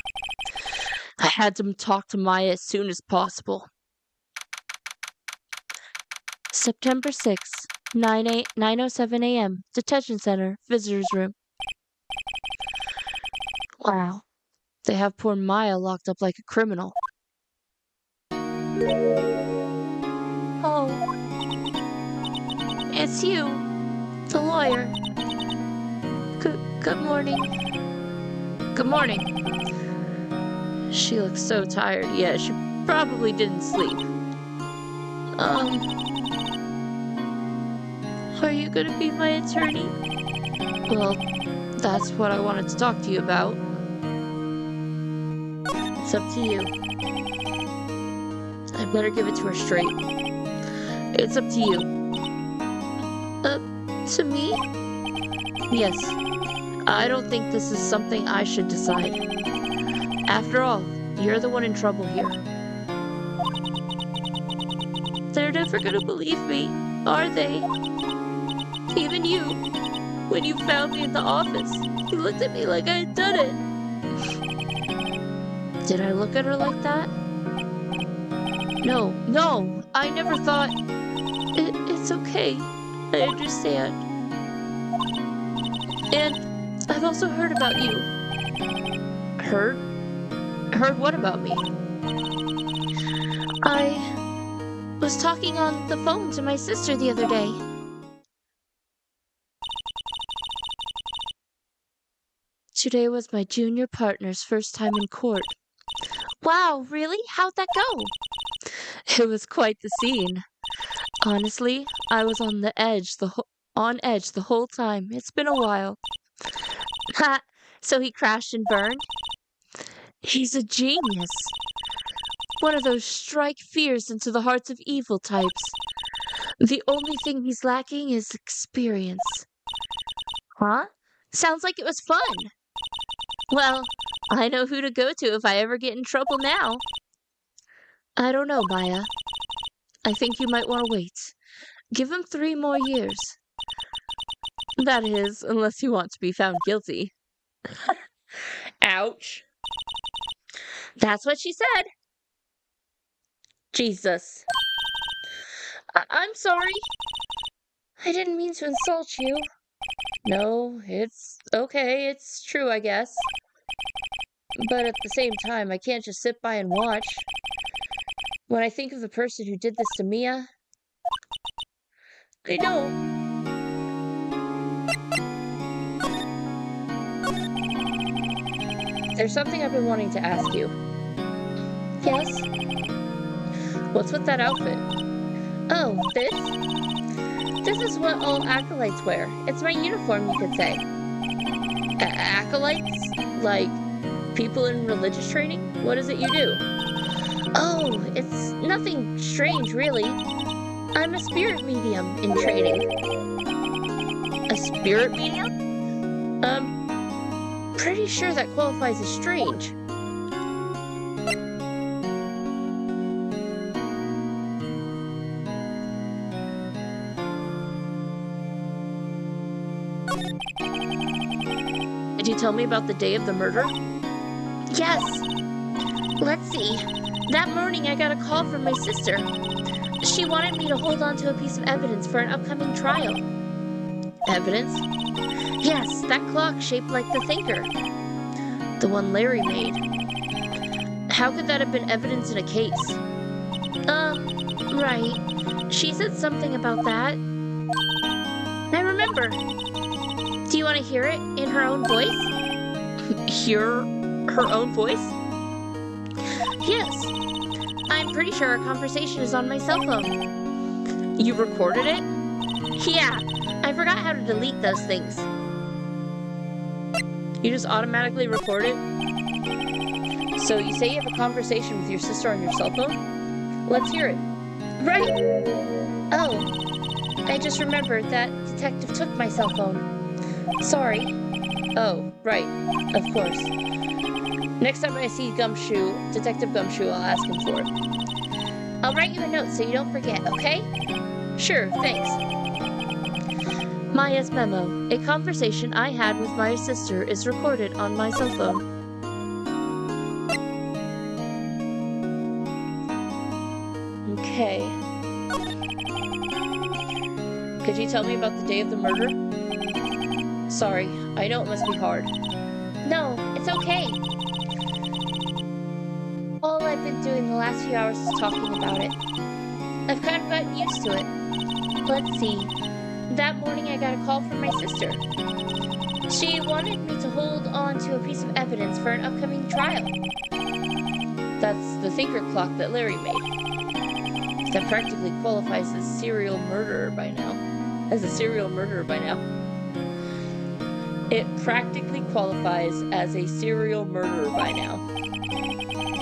I had to talk to Maya as soon as possible. September 6th, 9:07 a.m., detention center, visitor's room. Wow, they have poor Maya locked up like a criminal. Oh, it's you, the lawyer. Good morning. Good morning. She looks so tired. Yeah, she probably didn't sleep. Are you gonna be my attorney? Well, that's what I wanted to talk to you about. It's up to you. I better give it to her straight. It's up to you. To me? Yes. I don't think this is something I should decide. After all, you're the one in trouble here. They're never gonna believe me, are they? Even you. When you found me in the office, you looked at me like I had done it. Did I look at her like that? No, I never thought... It's okay. I understand. And I've also heard about you. Heard? Heard what about me? I was talking on the phone to my sister the other day. Today was my junior partner's first time in court. Wow, really? How'd that go? It was quite the scene. Honestly, I was on edge the whole time. It's been a while. Ha! So he crashed and burned? He's a genius. One of those strike fears into the hearts of evil types. The only thing he's lacking is experience. Huh? Sounds like it was fun. Well, I know who to go to if I ever get in trouble now. I don't know, Maya. I think you might want to wait. Give him 3 more years. That is, unless you want to be found guilty. Ouch. That's what she said. Jesus. I'm sorry. I didn't mean to insult you. No, it's okay. It's true, I guess. But at the same time, I can't just sit by and watch. When I think of the person who did this to Mia, I know. There's something I've been wanting to ask you. Yes? What's with that outfit? Oh, this? This is what all acolytes wear. It's my uniform, you could say. Acolytes? Like people in religious training? What is it you do? Oh, it's nothing strange, really. I'm a spirit medium in training. A spirit medium? Pretty sure that qualifies as strange. Did you tell me about the day of the murder? Yes. Let's see. That morning I got a call from my sister. She wanted me to hold on to a piece of evidence for an upcoming trial. Evidence? Yes, that clock shaped like the thinker. The one Larry made. How could that have been evidence in a case? Right. She said something about that. I remember. Do you want to hear it in her own voice? Hear her own voice? Yes. I'm pretty sure our conversation is on my cell phone. You recorded it? Yeah. I forgot how to delete those things. You just automatically record it? So you say you have a conversation with your sister on your cell phone? Let's hear it. Right! Oh, I just remembered that detective took my cell phone. Sorry. Oh, right. Of course. Next time I see Detective Gumshoe, I'll ask him for it. I'll write you a note so you don't forget, okay? Sure, thanks. Maya's memo. A conversation I had with my sister is recorded on my cell phone. Okay. Could you tell me about the day of the murder? Sorry, I know it must be hard. No, it's okay. All I've been doing the last few hours is talking about it. I've kind of gotten used to it. Let's see. That morning I got a call from my sister. She wanted me to hold on to a piece of evidence for an upcoming trial. That's the thinker clock that Larry made. That practically qualifies as a serial murderer by now. It practically qualifies as a serial murderer by now.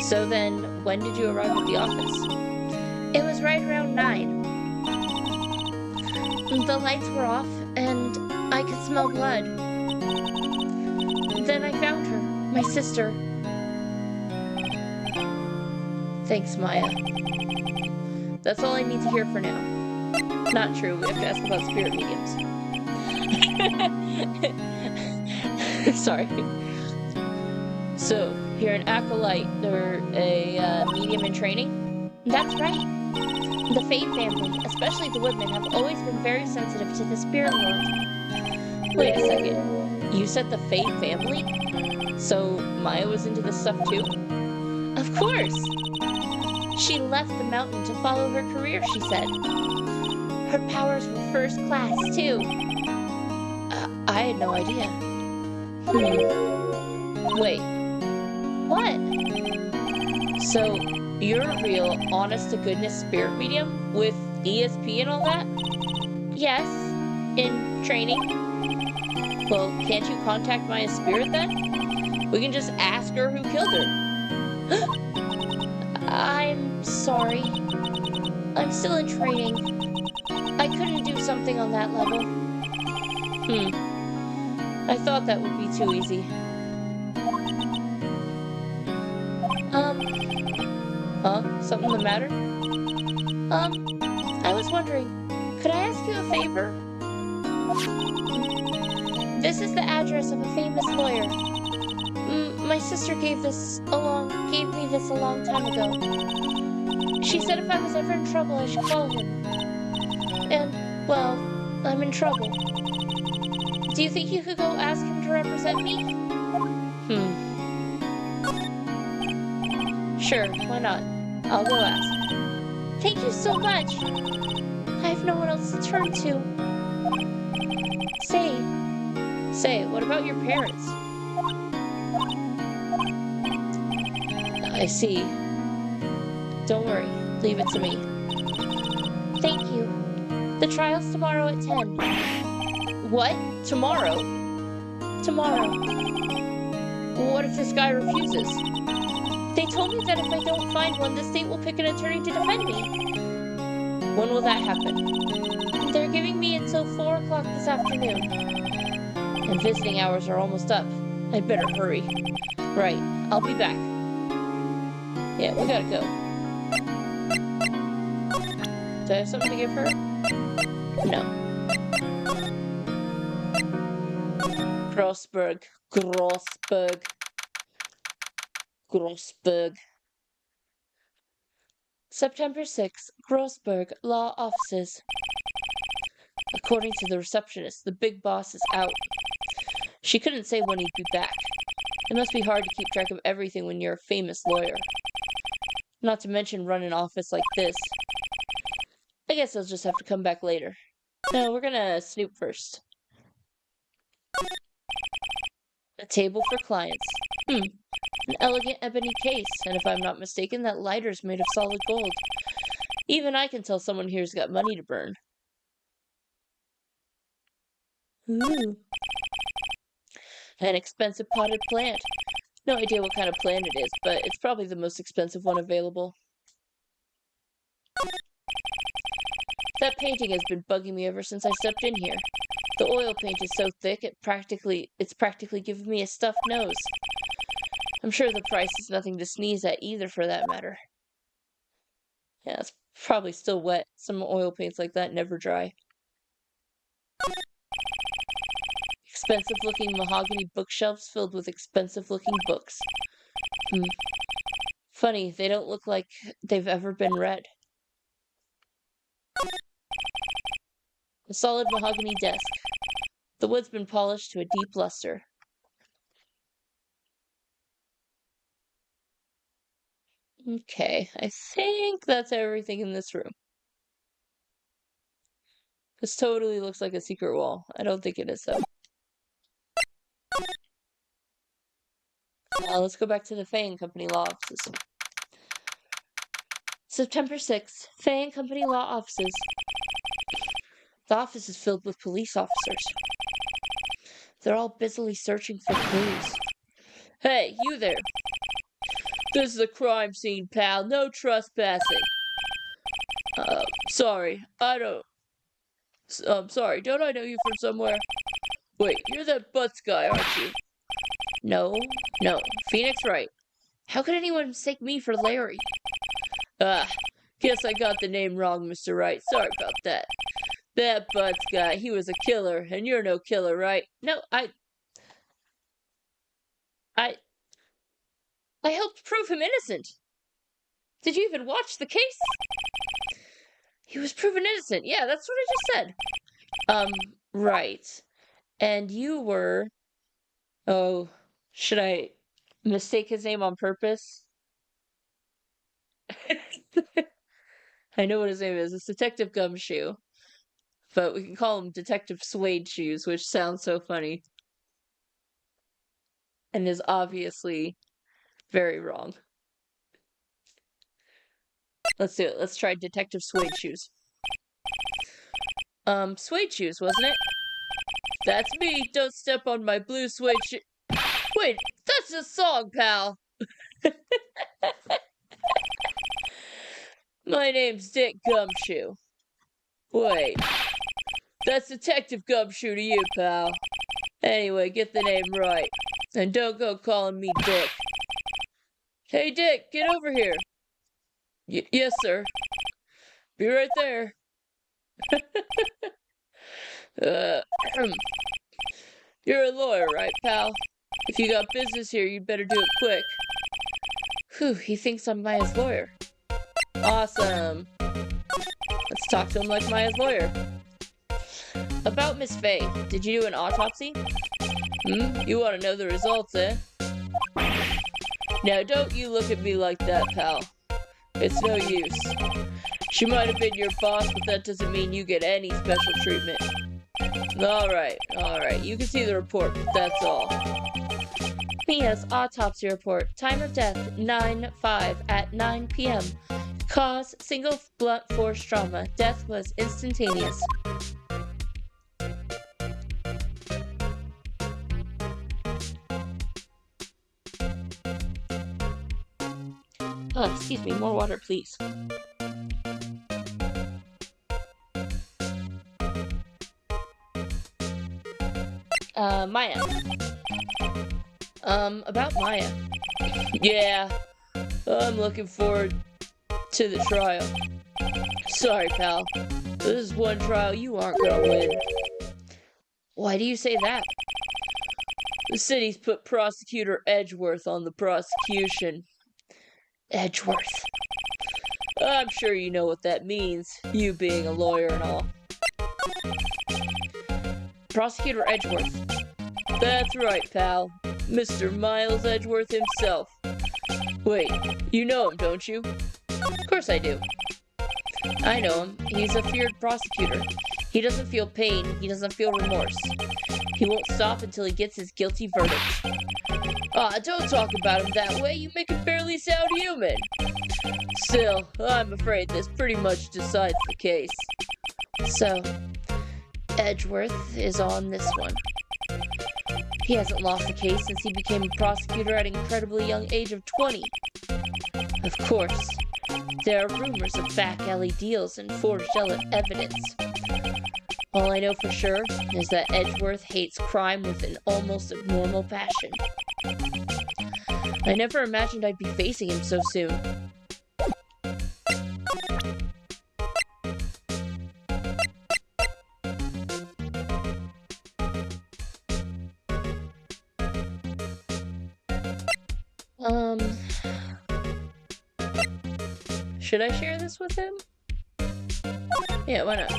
So then, when did you arrive at the office? It was right around 9. The lights were off, and I could smell blood. Then I found her, my sister. Thanks, Maya. That's all I need to hear for now. Not true, we have to ask about spirit mediums. Sorry. So, you're an acolyte, or a medium in training? That's right. The Fade family, especially the women, have always been very sensitive to the spirit world. Wait a second. You said the Fade family? So, Maya was into this stuff too? Of course! She left the mountain to follow her career, she said. Her powers were first class, too. I had no idea. Wait. What? So, you're a real, honest-to-goodness spirit medium with ESP and all that? Yes, in training. Well, can't you contact Maya's spirit then? We can just ask her who killed her. I'm sorry. I'm still in training. I couldn't do something on that level. I thought that would be too easy. Huh? Something the matter? I was wondering, could I ask you a favor? This is the address of a famous lawyer. My sister gave me this a long time ago. She said if I was ever in trouble, I should call him. And, well, I'm in trouble. Do you think you could go ask him to represent me? Sure, why not? I'll go ask. Thank you so much. I have no one else to turn to. Say, what about your parents? I see. Don't worry, leave it to me. Thank you. The trial's tomorrow at 10. What? Tomorrow? Tomorrow. What if this guy refuses? They told me that if I don't find one, the state will pick an attorney to defend me. When will that happen? They're giving me until 4 o'clock this afternoon. And visiting hours are almost up. I'd better hurry. Right, I'll be back. Yeah, we gotta go. Do I have something to give her? No. Grossberg. September 6th, Grossberg Law Offices. According to the receptionist, the big boss is out. She couldn't say when he'd be back. It must be hard to keep track of everything when you're a famous lawyer. Not to mention run an office like this. I guess I'll just have to come back later. No, we're gonna snoop first. A table for clients. An elegant ebony case, and if I'm not mistaken, that lighter's made of solid gold. Even I can tell someone here's got money to burn. Ooh. An expensive potted plant. No idea what kind of plant it is, but it's probably the most expensive one available. That painting has been bugging me ever since I stepped in here. The oil paint is so thick, it's practically giving me a stuffed nose. I'm sure the price is nothing to sneeze at either, for that matter. Yeah, it's probably still wet. Some oil paints like that never dry. Expensive-looking mahogany bookshelves filled with expensive-looking books. Funny, they don't look like they've ever been read. A solid mahogany desk. The wood's been polished to a deep luster. Okay, I think that's everything in this room. This totally looks like a secret wall. I don't think it is, though. Let's go back to the Fay & Company law offices. September 6th, Fay & Company law offices. The office is filled with police officers. They're all busily searching for clues. Hey, you there! This is a crime scene, pal. No trespassing. Sorry. Sorry. Don't I know you from somewhere? Wait, you're that Butts guy, aren't you? No. Pheonix Wright. How could anyone mistake me for Larry? Guess I got the name wrong, Mr. Wright. Sorry about that. That Butts guy, he was a killer, and you're no killer, right? No, I helped prove him innocent. Did you even watch the case? He was proven innocent. Yeah, that's what I just said. Right. And you were... Oh, should I mistake his name on purpose? I know what his name is. It's Detective Gumshoe. But we can call him Detective Suede Shoes, which sounds so funny. And is obviously very wrong. Let's do it. Let's try Detective Suede Shoes. Suede Shoes, wasn't it? That's me. Don't step on my blue suede shoe. Wait, that's a song, pal. My name's Dick Gumshoe. Wait, that's Detective Gumshoe to you, pal. Anyway, get the name right. And don't go calling me Dick. Hey, Dick, get over here. Yes, sir. Be right there. You're a lawyer, right, pal? If you got business here, you'd better do it quick. Whew, he thinks I'm Maya's lawyer. Awesome. Let's talk to him like Maya's lawyer. About Miss Fay, did you do an autopsy? You want to know the results, eh? Now, don't you look at me like that, pal. It's no use. She might have been your boss, but that doesn't mean you get any special treatment. Alright. You can see the report, but that's all. Mia's autopsy report. Time of death, 9/5 at 9 p.m. Cause, single blunt force trauma. Death was instantaneous. Excuse me, more water, please. Maya. About Maya. Yeah, I'm looking forward to the trial. Sorry, pal. This is one trial you aren't gonna win. Why do you say that? The city's put Prosecutor Edgeworth on the prosecution. Edgeworth. I'm sure you know what that means, you being a lawyer and all. Prosecutor Edgeworth. That's right, pal. Mr. Miles Edgeworth himself. Wait, you know him, don't you? Of course I do. I know him. He's a feared prosecutor. He doesn't feel pain. He doesn't feel remorse. He won't stop until he gets his guilty verdict. Don't talk about him that way. You make him barely sound human. Still, I'm afraid this pretty much decides the case. So, Edgeworth is on this one. He hasn't lost a case since he became a prosecutor at an incredibly young age of 20. Of course, there are rumors of back alley deals and forged evidence. All I know for sure is that Edgeworth hates crime with an almost abnormal passion. I never imagined I'd be facing him so soon. Should I share this with him? Yeah, why not?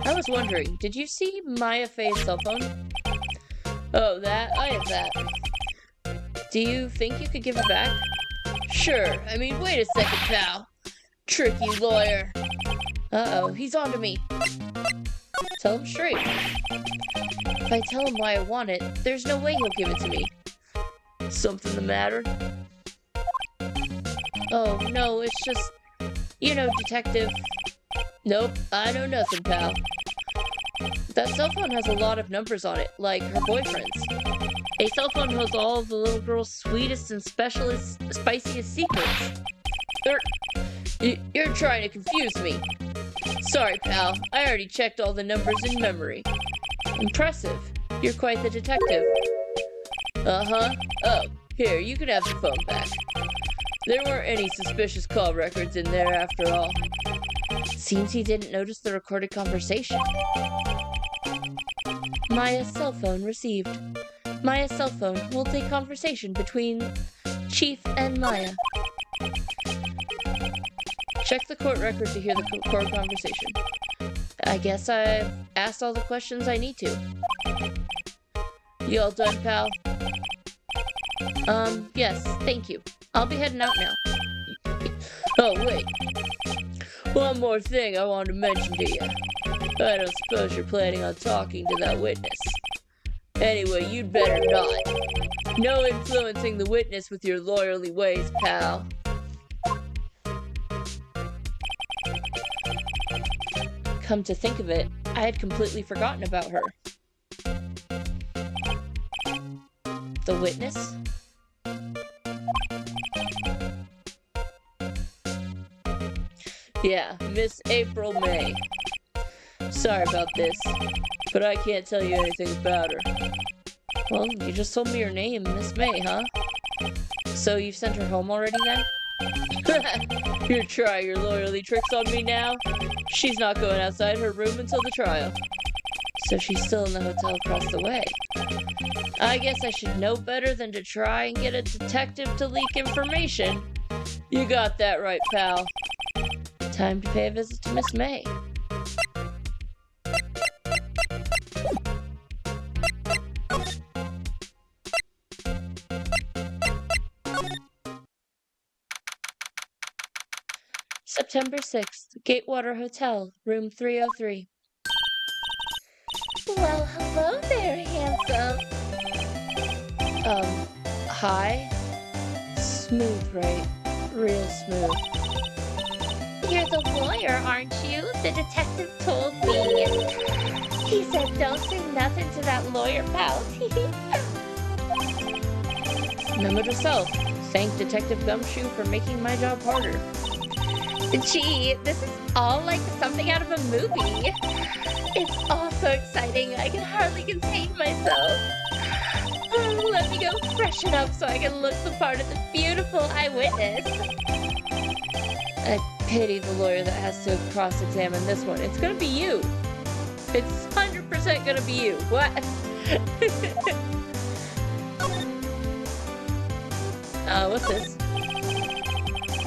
I was wondering, did you see Maya Faye's cell phone? Oh, that? I have that. Do you think you could give it back? Sure. I mean, wait a second, pal. Tricky lawyer. Uh-oh, he's on to me. Tell him straight. If I tell him why I want it, there's no way he'll give it to me. Something the matter? Oh, no, it's just... You know, detective. Nope, I know nothing, pal. That cell phone has a lot of numbers on it, like her boyfriend's. A cell phone holds all of the little girl's sweetest and spiciest secrets. You're trying to confuse me. Sorry, pal. I already checked all the numbers in memory. Impressive. You're quite the detective. Uh-huh. Oh, here, you can have the phone back. There weren't any suspicious call records in there after all. Seems he didn't notice the recorded conversation. Maya's cell phone received. Maya's cell phone holds a conversation between Chief and Maya. Check the court record to hear the court conversation. I guess I've asked all the questions I need to. You all done, pal? Yes, thank you. I'll be heading out now. Oh, wait. One more thing I wanted to mention to you. I don't suppose you're planning on talking to that witness. Anyway, you'd better not. No influencing the witness with your lawyerly ways, pal. Come to think of it, I had completely forgotten about her. The witness? Yeah, Miss April May. Sorry about this, but I can't tell you anything about her. Well, you just told me your name, Miss May, huh? So you've sent her home already then? You're trying your lawyerly tricks on me now? She's not going outside her room until the trial. So she's still in the hotel across the way. I guess I should know better than to try and get a detective to leak information. You got that right, pal. Time to pay a visit to Miss May. September 6th, Gatewater Hotel, room 303. Well, hello there, handsome. Hi? Smooth, right? Real smooth. You're the lawyer, aren't you? The detective told me. He said don't say nothing to that lawyer, pal. Memo to self. Thank Detective Gumshoe for making my job harder. Gee, this is all like something out of a movie. It's all so exciting, I can hardly contain myself. Oh, let me go freshen up so I can look the part of the beautiful eyewitness. I pity the lawyer that has to cross-examine this one. It's gonna be you. It's 100% gonna be you. What? What's this?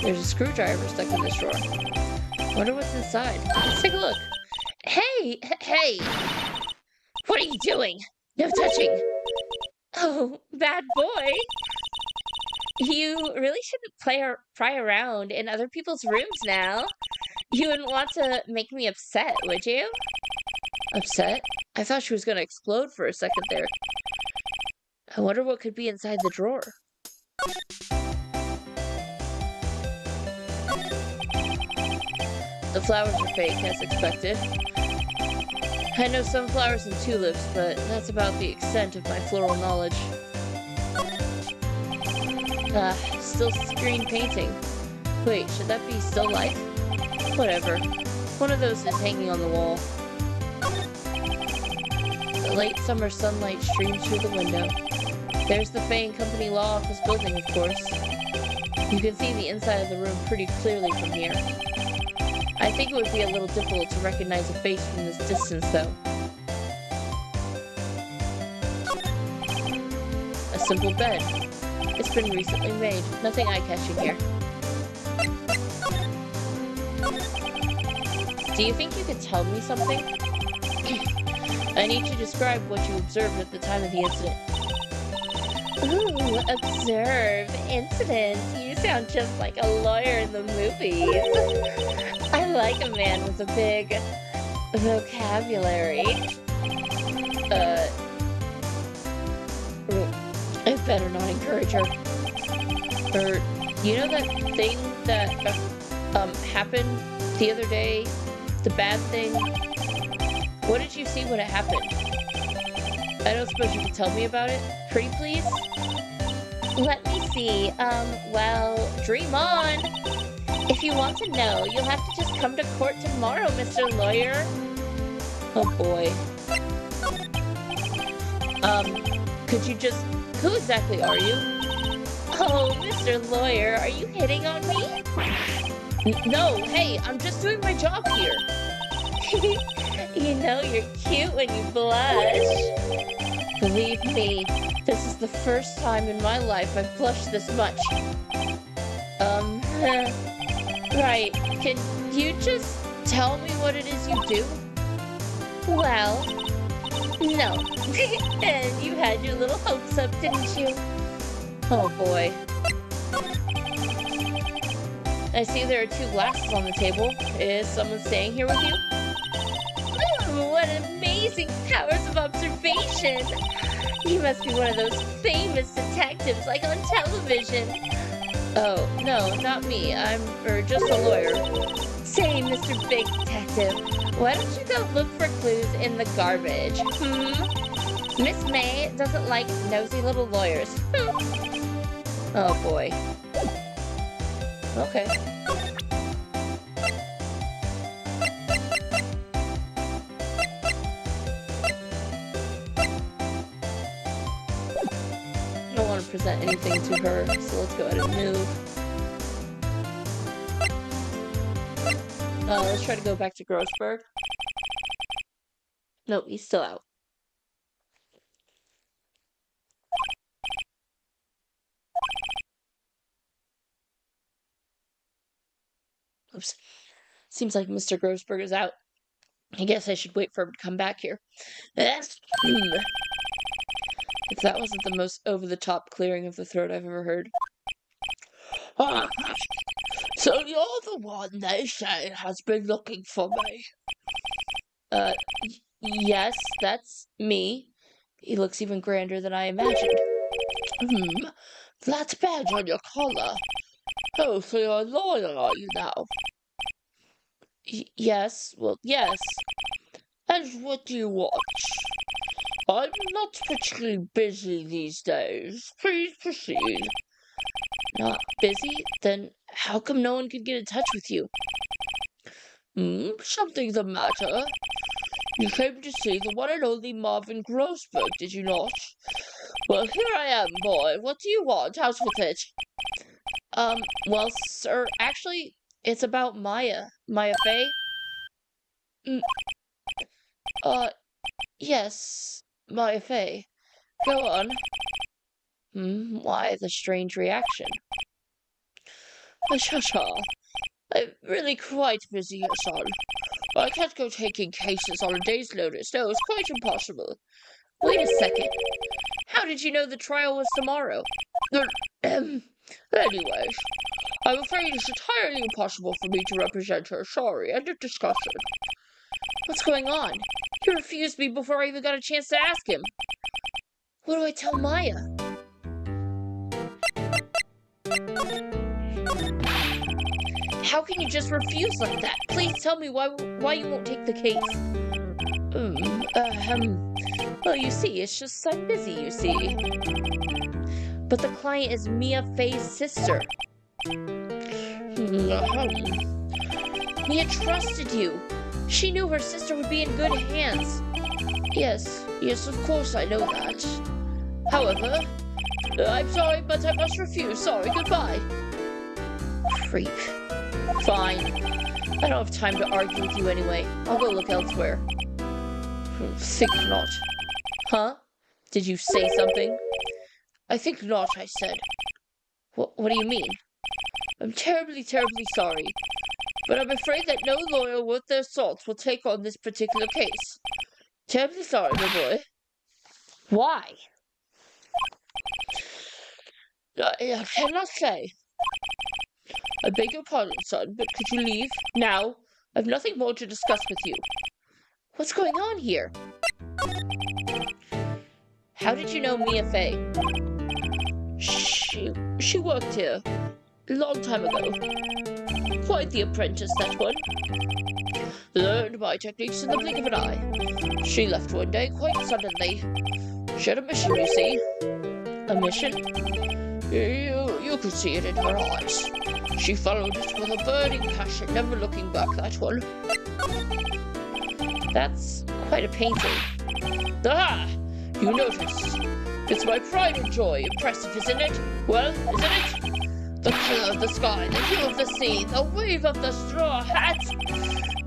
There's a screwdriver stuck in this drawer. Wonder what's inside. Let's take a look. Hey! What are you doing? No touching. Oh, bad boy. You really shouldn't pry around in other people's rooms now. You wouldn't want to make me upset, would you? Upset? I thought she was gonna explode for a second there. I wonder what could be inside the drawer. The flowers are fake, as expected. I know sunflowers and tulips, but that's about the extent of my floral knowledge. Still screen painting. Wait, should that be still life? Whatever. One of those is hanging on the wall. The late summer sunlight streams through the window. There's the Fay & Company Law Office building, of course. You can see the inside of the room pretty clearly from here. I think it would be a little difficult to recognize a face from this distance, though. A simple bed. It's been recently made. Nothing eye-catching here. Do you think you could tell me something? I need to describe what you observed at the time of the incident. Ooh, observe, incident. You sound just like a lawyer in the movies. I like a man with a big vocabulary. I better not encourage her. You know that thing that happened the other day? The bad thing? What did you see when it happened? I don't suppose you could tell me about it? Pretty please? Let me see. Well, dream on. If you want to know, you'll have to just come to court tomorrow, Mr. Lawyer. Oh boy. Could you just... Who exactly are you? Oh, Mr. Lawyer, are you hitting on me? No, hey, I'm just doing my job here. You know you're cute when you blush. Believe me, this is the first time in my life I've blushed this much. Right. Can you just tell me what it is you do? Well, no. And you had your little hopes up, didn't you? Oh boy. I see there are 2 glasses on the table. Is someone staying here with you? What amazing powers of observation! You must be one of those famous detectives like on television. Oh, no, not me. I'm just a lawyer. Say, Mr. Big Detective, why don't you go look for clues in the garbage? Miss May doesn't like nosy little lawyers. Oh boy. Okay. I don't want to present anything to her, so let's go ahead and move. Let's try to go back to Grossberg. Nope, he's still out. Oops. Seems like Mr. Grossberg is out. I guess I should wait for him to come back here. If that wasn't the most over-the-top clearing of the throat I've ever heard. So you're the one they say has been looking for me? Yes, that's me. He looks even grander than I imagined. That badge on your collar. Oh, so you're a lawyer, are you now? Yes, well, yes. And what do you watch? I'm not particularly busy these days. Please proceed. Not busy? Then how come no one could get in touch with you? Something the matter? You came to see the one and only Marvin Grossberg, did you not? Well, here I am, boy. What do you want? How's with it? Well, sir, actually, it's about Maya. Maya Fey? Yes, Maya Fey. Go on. Why the strange reaction? Shasha, I'm really quite busy, son. I can't go taking cases on a day's notice. No, it's quite impossible. Wait a second. How did you know the trial was tomorrow? Anyways, I'm afraid it's entirely impossible for me to represent her. Sorry, end of discussion. What's going on? He refused me before I even got a chance to ask him. What do I tell Maya? How can you just refuse like that? Please tell me why you won't take the case. Well, you see, it's just I'm busy, you see. But the client is Mia Fey's sister. Mia trusted you. She knew her sister would be in good hands. Yes, of course I know that. However, I'm sorry, but I must refuse. Sorry, goodbye. Creep. Fine. I don't have time to argue with you anyway. I'll go look elsewhere. Think not. Huh? Did you say something? I think not, I said. What do you mean? I'm terribly, terribly sorry. But I'm afraid that no lawyer worth their salt will take on this particular case. Terribly sorry, my boy. Why? I cannot say. I beg your pardon, son, but could you leave? Now? I've nothing more to discuss with you. What's going on here? How did you know Mia Fey? She worked here a long time ago. Quite the apprentice, that one. Learned my techniques in the blink of an eye. She left one day quite suddenly. She had a mission, you see. A mission? You could see it in her eyes. She followed it with a burning passion, never looking back, that one. That's quite a painting. Ah! You notice. It's my pride and joy. Impressive, isn't it? Well, isn't it? The color of the sky, the hue of the sea, the wave of the straw hat.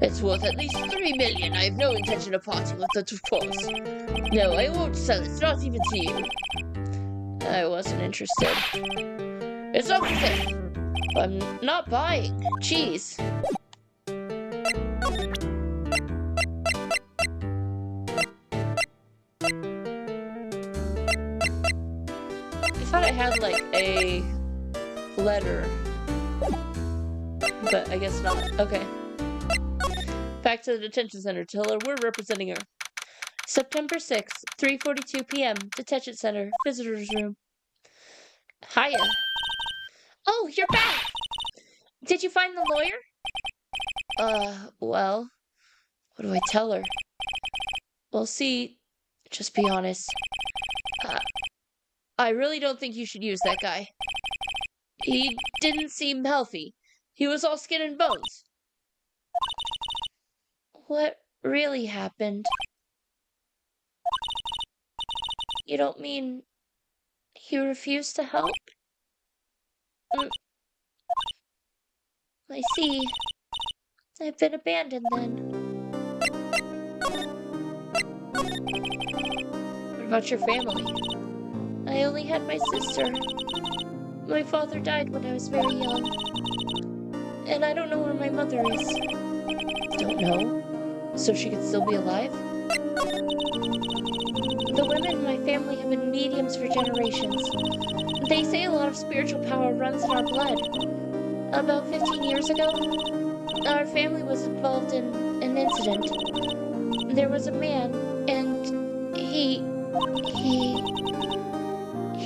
It's worth at least 3 million. I have no intention of parting with it, of course. No, I won't sell it, not even to you. I wasn't interested. It's not for sale. I'm not buying. Jeez. I thought I had like a letter, but I guess not. Okay. Back to the detention center. Tell her we're representing her. September 6th, 3:42 p.m. Detention center, visitors room. Hiya. Oh, you're back! Did you find the lawyer? Well, what do I tell her? Well, see, just be honest. I really don't think you should use that guy. He didn't seem healthy. He was all skin and bones. What really happened? You don't mean he refused to help? I see. I've been abandoned then. What about your family? I only had my sister. My father died when I was very young. And I don't know where my mother is. Don't know? So she could still be alive? The women in my family have been mediums for generations. They say a lot of spiritual power runs in our blood. About 15 years ago, our family was involved in an incident. There was a man, and he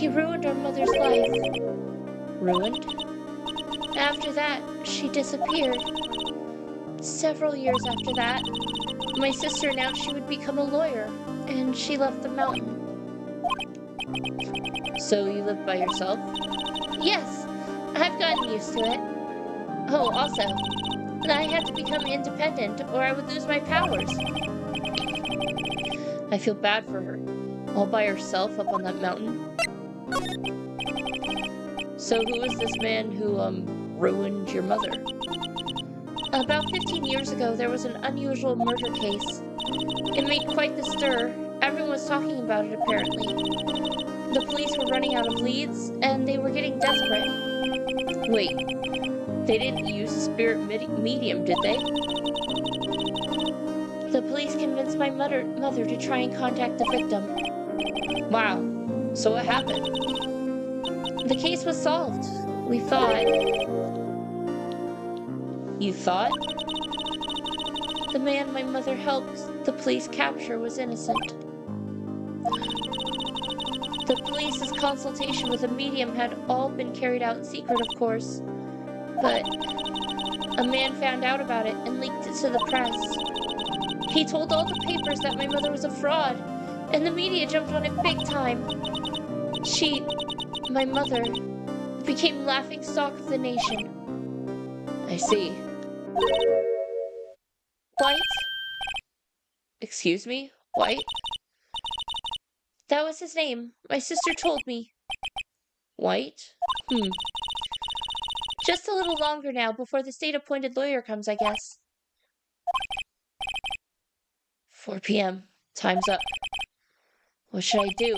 ruined our mother's life. Ruined? After that, she disappeared. Several years after that, my sister announced she would become a lawyer, and she left the mountain. So you live by yourself? Yes, I've gotten used to it. Oh, also, I had to become independent or I would lose my powers. I feel bad for her, all by herself up on that mountain. So who is this man who, ruined your mother? About 15 years ago, there was an unusual murder case. It made quite the stir. Everyone was talking about it, apparently. The police were running out of leads, and they were getting desperate. Wait, they didn't use a spirit medium, did they? The police convinced my mother to try and contact the victim. Wow, so what happened? The case was solved, we thought. You thought? The man my mother helped the police capture was innocent. The police's consultation with a medium had all been carried out in secret, of course. But a man found out about it and leaked it to the press. He told all the papers that my mother was a fraud, and the media jumped on it big time. My mother, became laughingstock of the nation. I see. White? Excuse me? White? That was his name. My sister told me. White? Just a little longer now before the state-appointed lawyer comes, I guess. 4 p.m. Time's up. What should I do?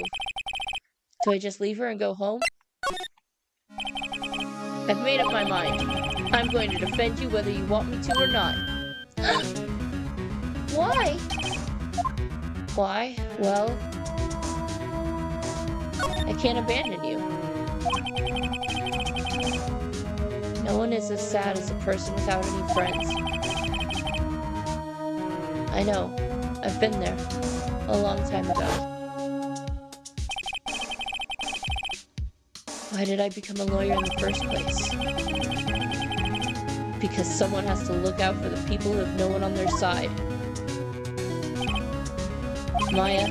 Do I just leave her and go home? I've made up my mind. I'm going to defend you whether you want me to or not. Why? Why? Well, I can't abandon you. No one is as sad as a person without any friends. I know. I've been there. A long time ago. Why did I become a lawyer in the first place? Because someone has to look out for the people who have no one on their side. Maya,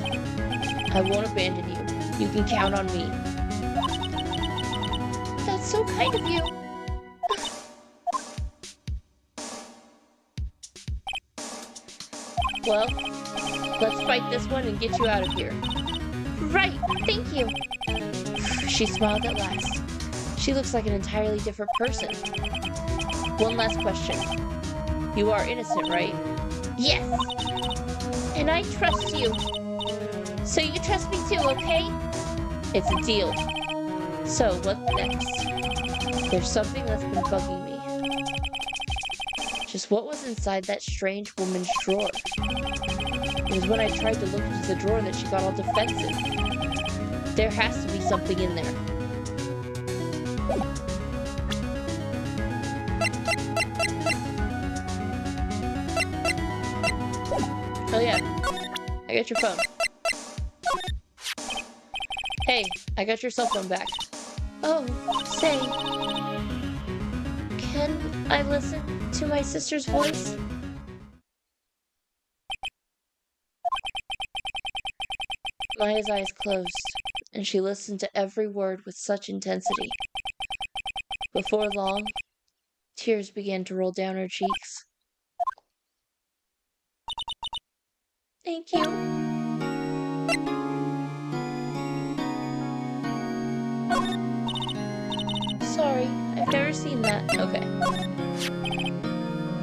I won't abandon you. You can count on me. That's so kind of you. Well, let's fight this one and get you out of here. Right, thank you. She smiled at last. She looks like an entirely different person. One last question. You are innocent, right? Yes. And I trust you. So you trust me too, okay? It's a deal. So, what next? There's something that's been bugging me. Just what was inside that strange woman's drawer? It was when I tried to look into the drawer that she got all defensive. There has to be something in there. Oh yeah, I got your phone. Hey, I got your cell phone back. Oh, say, can I listen to my sister's voice? Maya's eyes closed, and she listened to every word with such intensity. Before long, tears began to roll down her cheeks. Thank you. Sorry, I've never seen that. Okay.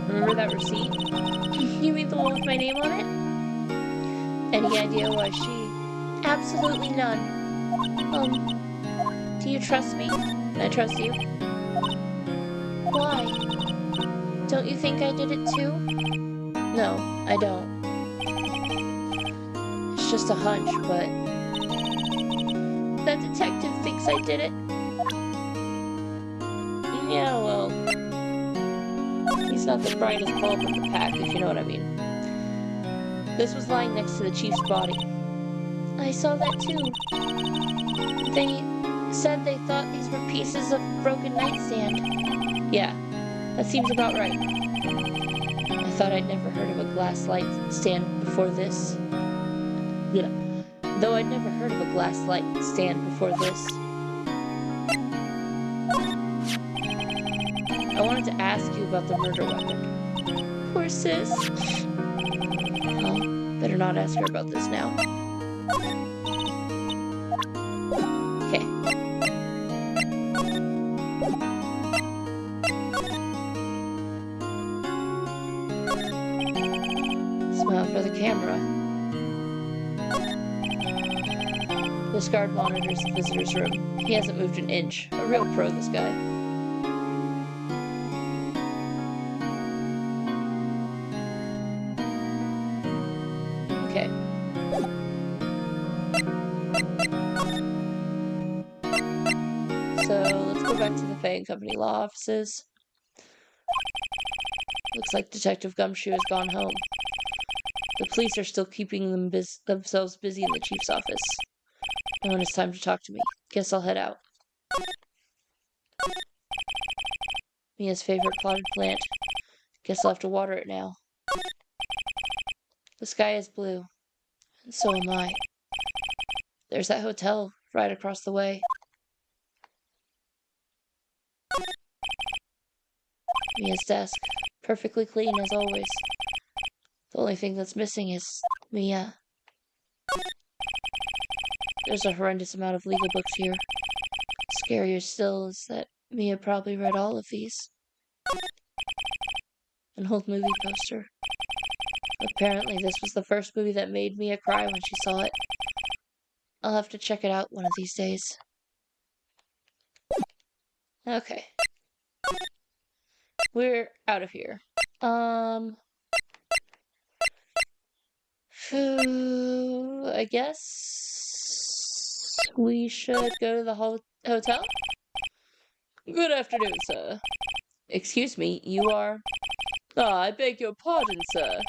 Remember that receipt? You mean the one with my name on it? Any idea why she? Absolutely none. Do you trust me? I trust you. Why? Don't you think I did it too? No, I don't. It's just a hunch, but that detective thinks I did it. Yeah, well, he's not the brightest bulb in the pack, if you know what I mean. This was lying next to the chief's body. I saw that too. They said they thought these were pieces of broken nightstand. Yeah, that seems about right. I thought I'd never heard of a glass light stand before this. Yeah. Though I'd never heard of a glass light stand before this. I wanted to ask you about the murder weapon. Poor sis. Well, better not ask her about this now. Okay. Smile for the camera. This guard monitors the visitor's room. He hasn't moved an inch. A real pro, this guy. Okay. So, let's go back to the Faye & Company law offices. Looks like Detective Gumshoe has gone home. The police are still keeping themselves busy in the chief's office. And when it's time to talk to me, guess I'll head out. Mia's favorite potted plant. Guess I'll have to water it now. The sky is blue, and so am I. There's that hotel right across the way. Mia's desk, perfectly clean as always. The only thing that's missing is Mia. There's a horrendous amount of legal books here. Scarier still is that Mia probably read all of these. An old movie poster. Apparently this was the first movie that made Mia cry when she saw it. I'll have to check it out one of these days. Okay. We're out of here. I guess we should go to the hotel? Good afternoon, sir. Excuse me, you are? Ah, I beg your pardon, sir.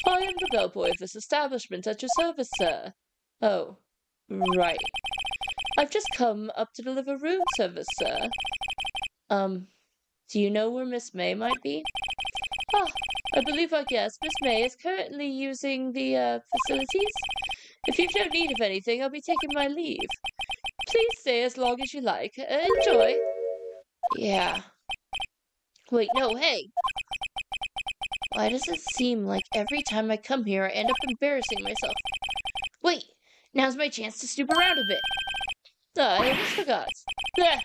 I am the bellboy of this establishment at your service, sir. Oh, right. I've just come up to deliver room service, sir. Do you know where Miss May might be? Ah, I believe our guest, Miss May, is currently using the, facilities. If you've no need of anything, I'll be taking my leave. Please stay as long as you like. Enjoy. Yeah. Wait, no, hey! Why does it seem like every time I come here I end up embarrassing myself? Wait! Now's my chance to snoop around a bit. Ah, I almost forgot. Ah,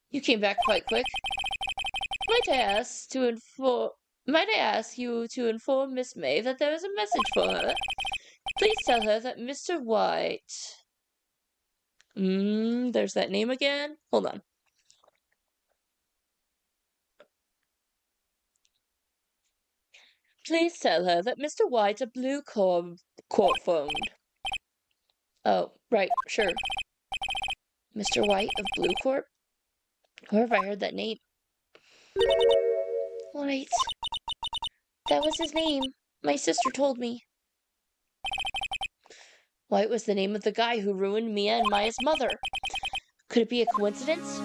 you came back quite quick. Might I ask you to inform Miss May that there is a message for her? Please tell her that Mr. White... there's that name again? Hold on. Please tell her that Mr. White of Blue Court phoned. Oh, right, sure. Mr. White of Blue Court? Where have I heard that name? White. That was his name. My sister told me. White was the name of the guy who ruined Mia and Maya's mother. Could it be a coincidence?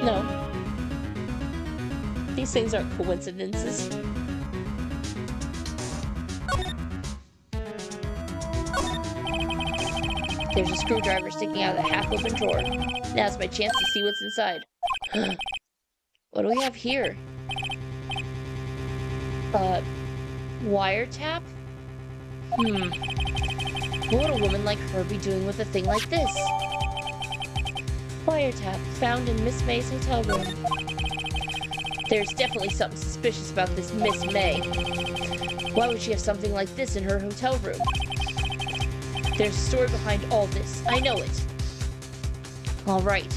No. These things aren't coincidences. There's a screwdriver sticking out of the half-open drawer. Now's my chance to see what's inside. What do we have here? Wiretap? What would a woman like her be doing with a thing like this? Wiretap, found in Miss May's hotel room. There's definitely something suspicious about this Miss May. Why would she have something like this in her hotel room? There's a story behind all this. I know it. All right.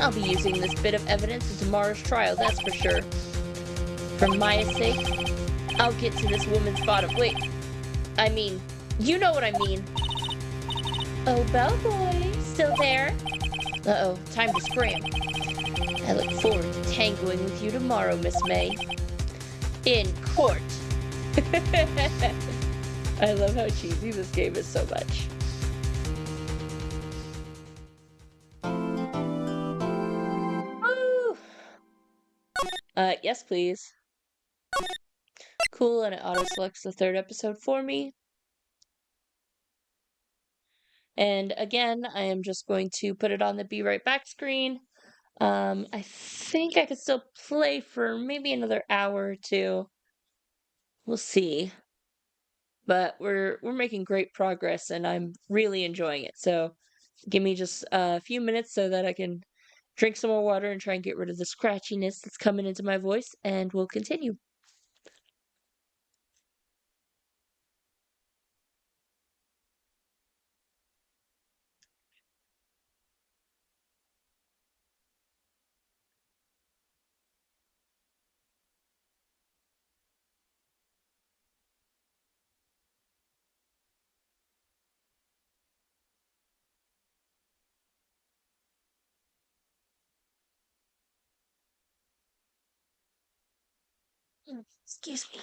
I'll be using this bit of evidence in tomorrow's trial, that's for sure. For Maya's sake, I'll get to this woman's bottom. Wait. I mean, you know what I mean. Oh, bellboy. Still there? Uh-oh. Time to scram. I look forward to tangoing with you tomorrow, Miss May. In court. I love how cheesy this game is so much. Woo! Yes, please. Cool, and it auto-selects the third episode for me. And again, I am just going to put it on the Be Right Back screen. I think I could still play for maybe another hour or two. We'll see. But we're making great progress, and I'm really enjoying it. So give me just a few minutes so that I can drink some more water and try and get rid of the scratchiness that's coming into my voice, and we'll continue. Excuse me.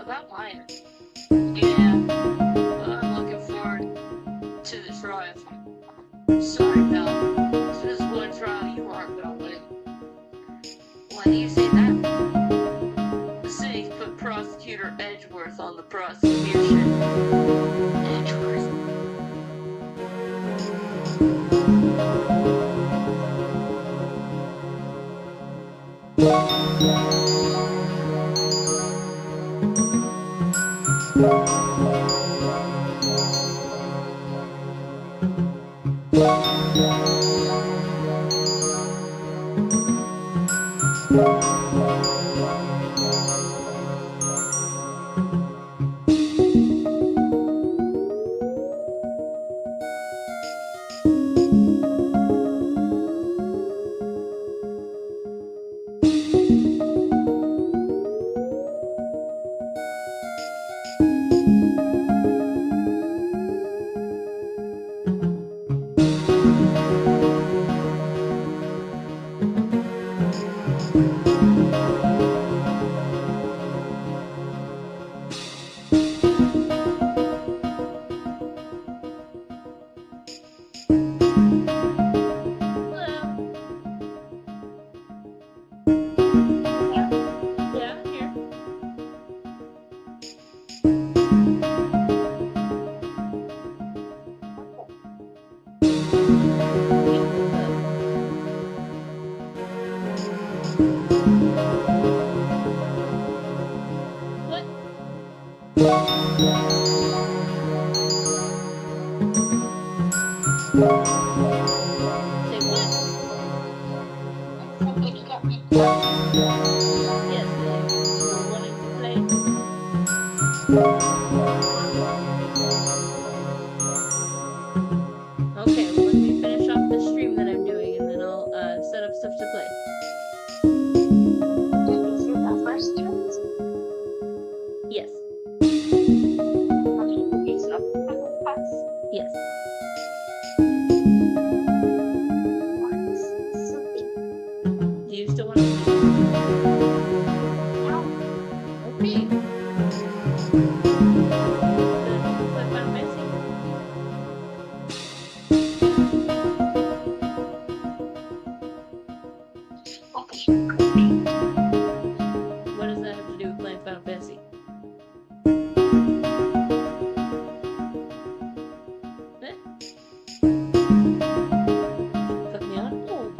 About Maya. Yeah, I'm looking forward to the trial. Sorry, pal. This is one trial you aren't gonna win. Why do you say that? The city's put Prosecutor Edgeworth on the prosecution. Edgeworth. Okay, well, let me finish off the stream that I'm doing, and then I'll set up stuff to play. Is it the first turn? Yes. Okay, it's not the pass. Yes. What's something? Do you still want to see? No. Okay. Play Final Fantasy? Okay. What does that have to do with playing Final Fantasy? Eh? Put me on hold.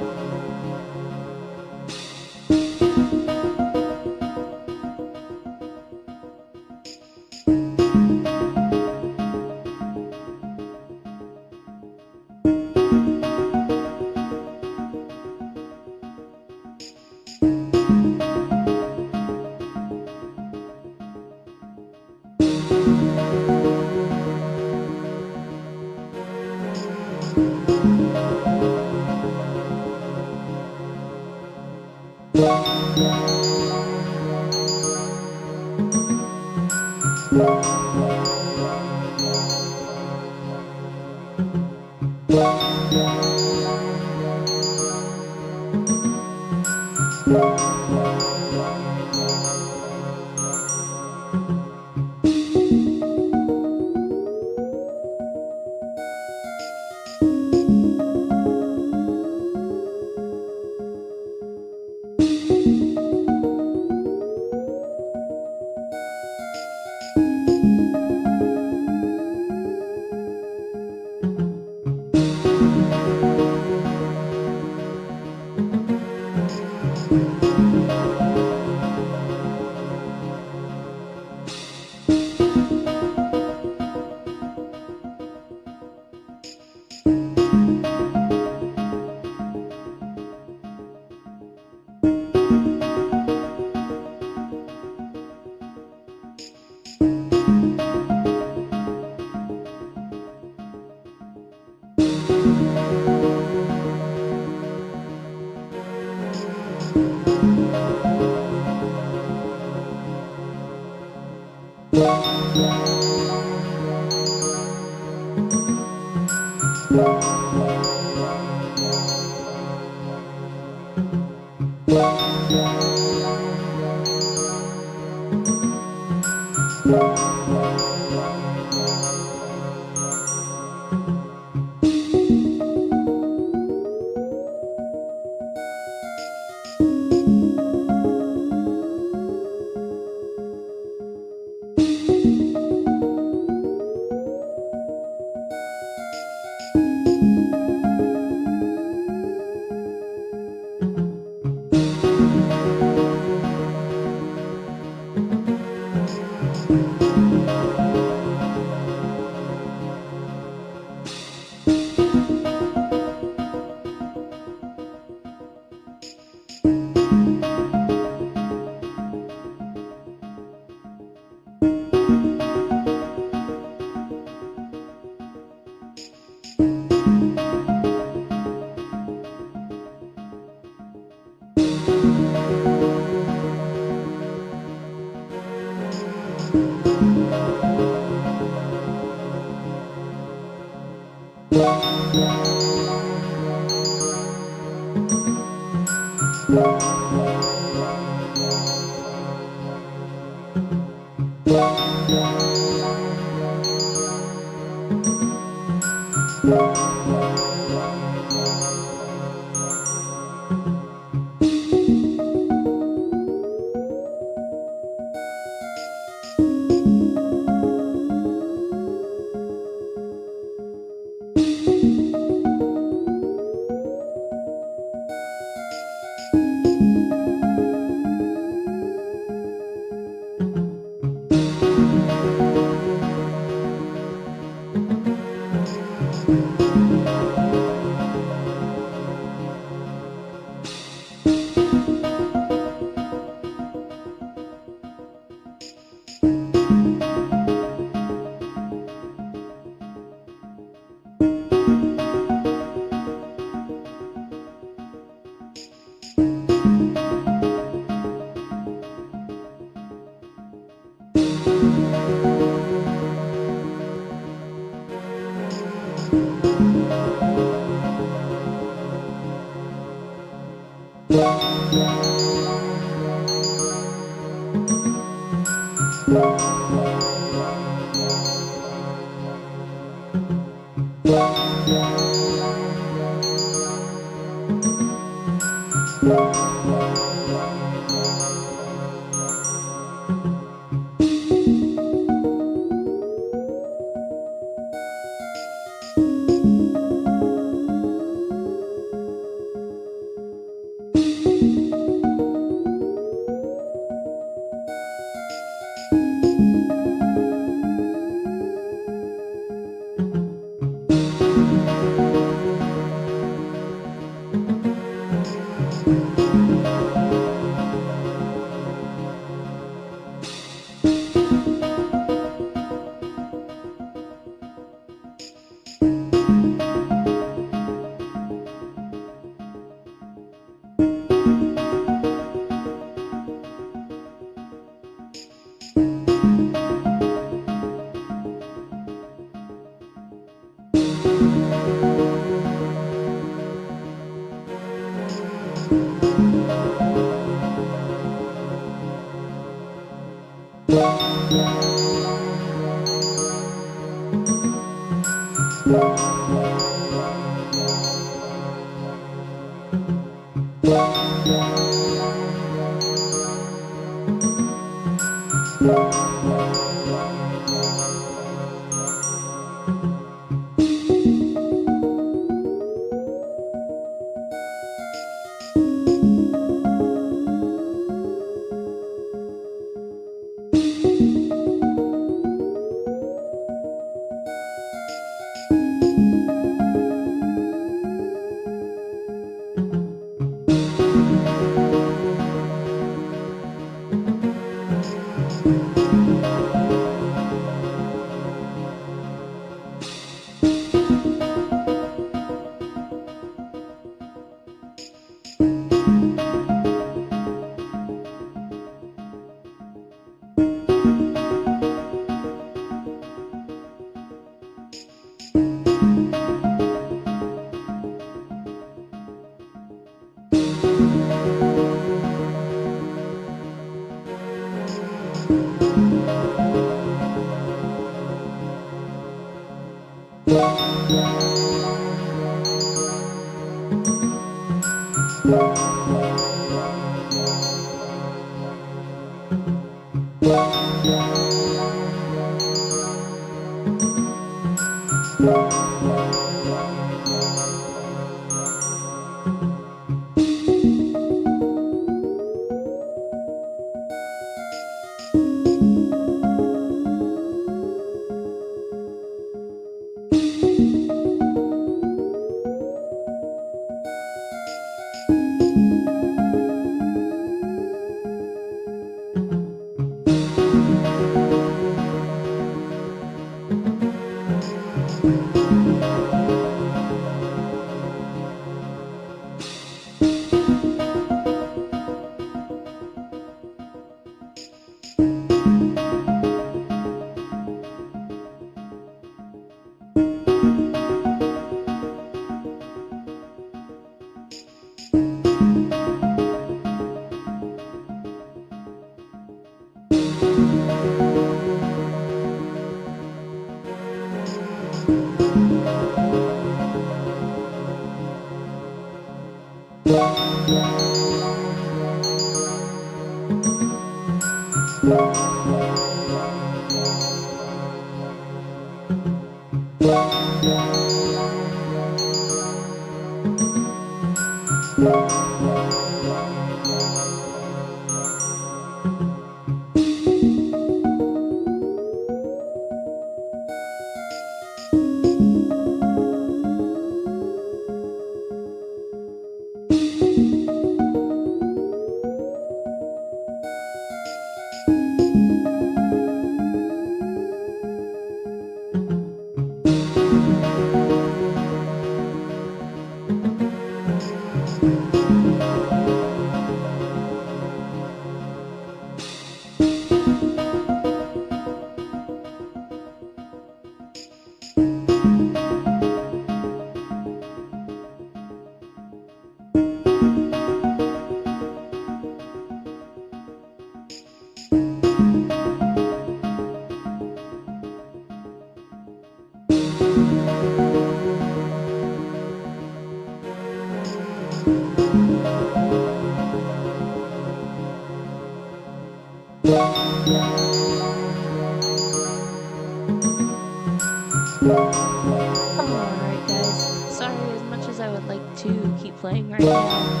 Alright guys, sorry, as much as I would like to keep playing right now, I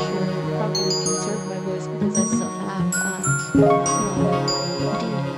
should probably conserve my voice because I still have a lot of